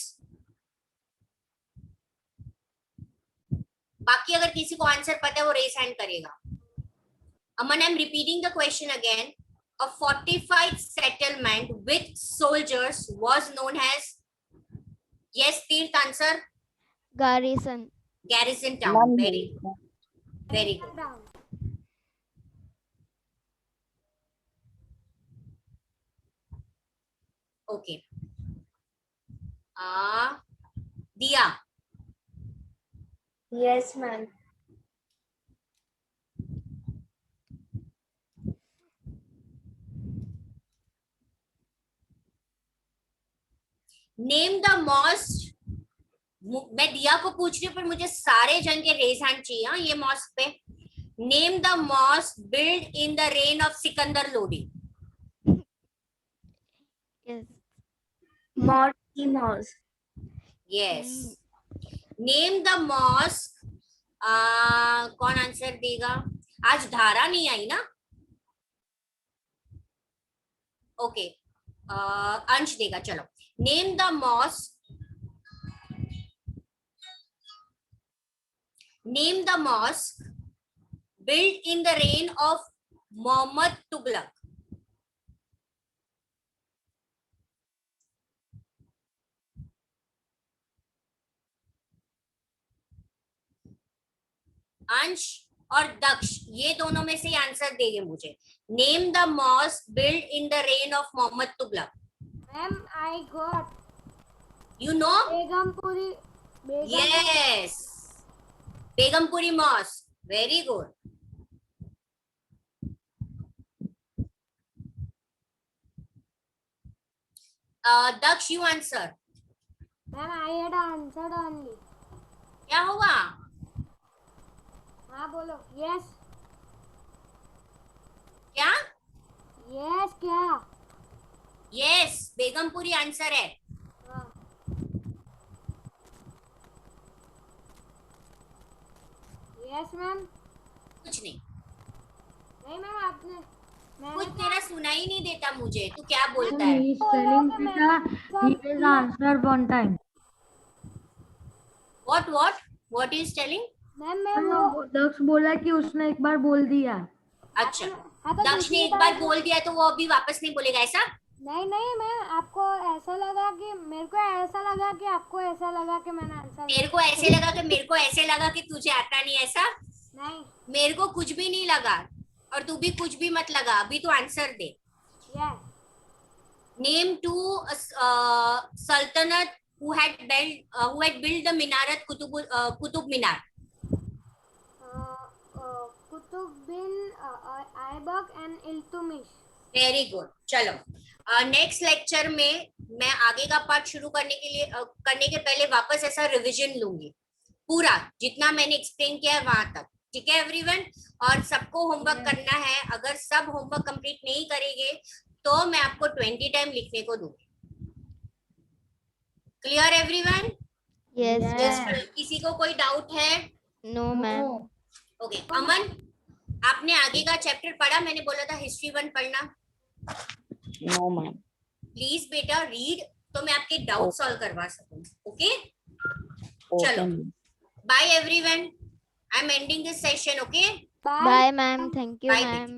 बाकी अगर किसी को आंसर पता है वो रेस हैंड करेगा। Aman, I am repeating the question again. A fortified settlement with soldiers was known as? Yes, Tirth, answer. Garrison. Garrison town. Very good. Okay. Diya. Yes, ma'am. Name the most. मैं दिया को पूछ रही हूँ, पर मुझे सारे जन के रेज हैंड चाहिए ये मॉस्क पे। Name the mosque build in the reign of Sikandar Lodi. Yes. Morty Mosque. Yes. Name the mask. कौन आंसर देगा? आज धारा नहीं आई ना? ओके, अंश देगा। चलो, name the mask. Name the mosque built in the reign of Muhammad Tughlaq. अंश और दक्ष, ये दोनों में से आंसर देंगे मुझे। Name the mosque build in the reign of Mohammad Tughlaq. Ma'am I got. You know? Begumpuri. Yes, Begumpuri mosque. Very good. Daksh, you answer. Ma'am I had answered only. क्या होगा? हाँ बोलो। यस। क्या? यस क्या? यस, बेगमपुरी आंसर है। हाँ। Yes ma'am. कुछ नहीं। नहीं मैम आपने कुछ तेरा सुना ही नहीं देता मुझे, तू क्या बोलता है? he is telling he will answer one time. What is telling? Ma'am वो दक्ष बोला कि उसने एक बार बोल दिया. अच्छा, दक्ष ने एक बार बोल दिया तो वो अभी वापस नहीं बोलेगा ऐसा? नहीं मैम आपको ऐसा लगा कि मेरे को ऐसा लगा कि आपको ऐसा लगा कि मैंने आंसर. तेरे को ऐसे लगा कि मेरे को ऐसे लगा कि तुझे आता नहीं ऐसा? नहीं. मेरे को कुछ भी नहीं लगा और तू भी कुछ भी मत लगा, अभी तो answer they. Yes. Name two sultanate who had built the minaret Qutub Minar. Qutub bin Aybak and Iltutmish. Very good. चलो नेक्स्ट लेक्चर में मैं आगे का पार्ट शुरू करने के पहले वापस ऐसा रिवीजन लूंगी पूरा, जितना मैंने एक्सप्लेन किया है वहां तक. ठीक है एवरीवन? और सबको होमवर्क करना है. अगर सब होमवर्क कंप्लीट नहीं करेंगे तो मैं आपको 20 टाइम लिखने को दूंगी. Clear everyone? Yes. किसी को कोई डाउट है? No, ma'am. ओके. अमन, आपने आगे का चैप्टर पढ़ा? मैंने बोला था हिस्ट्री 1 पढ़ना. No, ma'am. प्लीज बेटा रीड, तो मैं आपके डाउट सॉल्व करवा सकूं. ओके? Okay, चलो. ma'am. Bye everyone. I am ending this session. Okay? Bye, ma'am. Thank you, Bye, ma'am.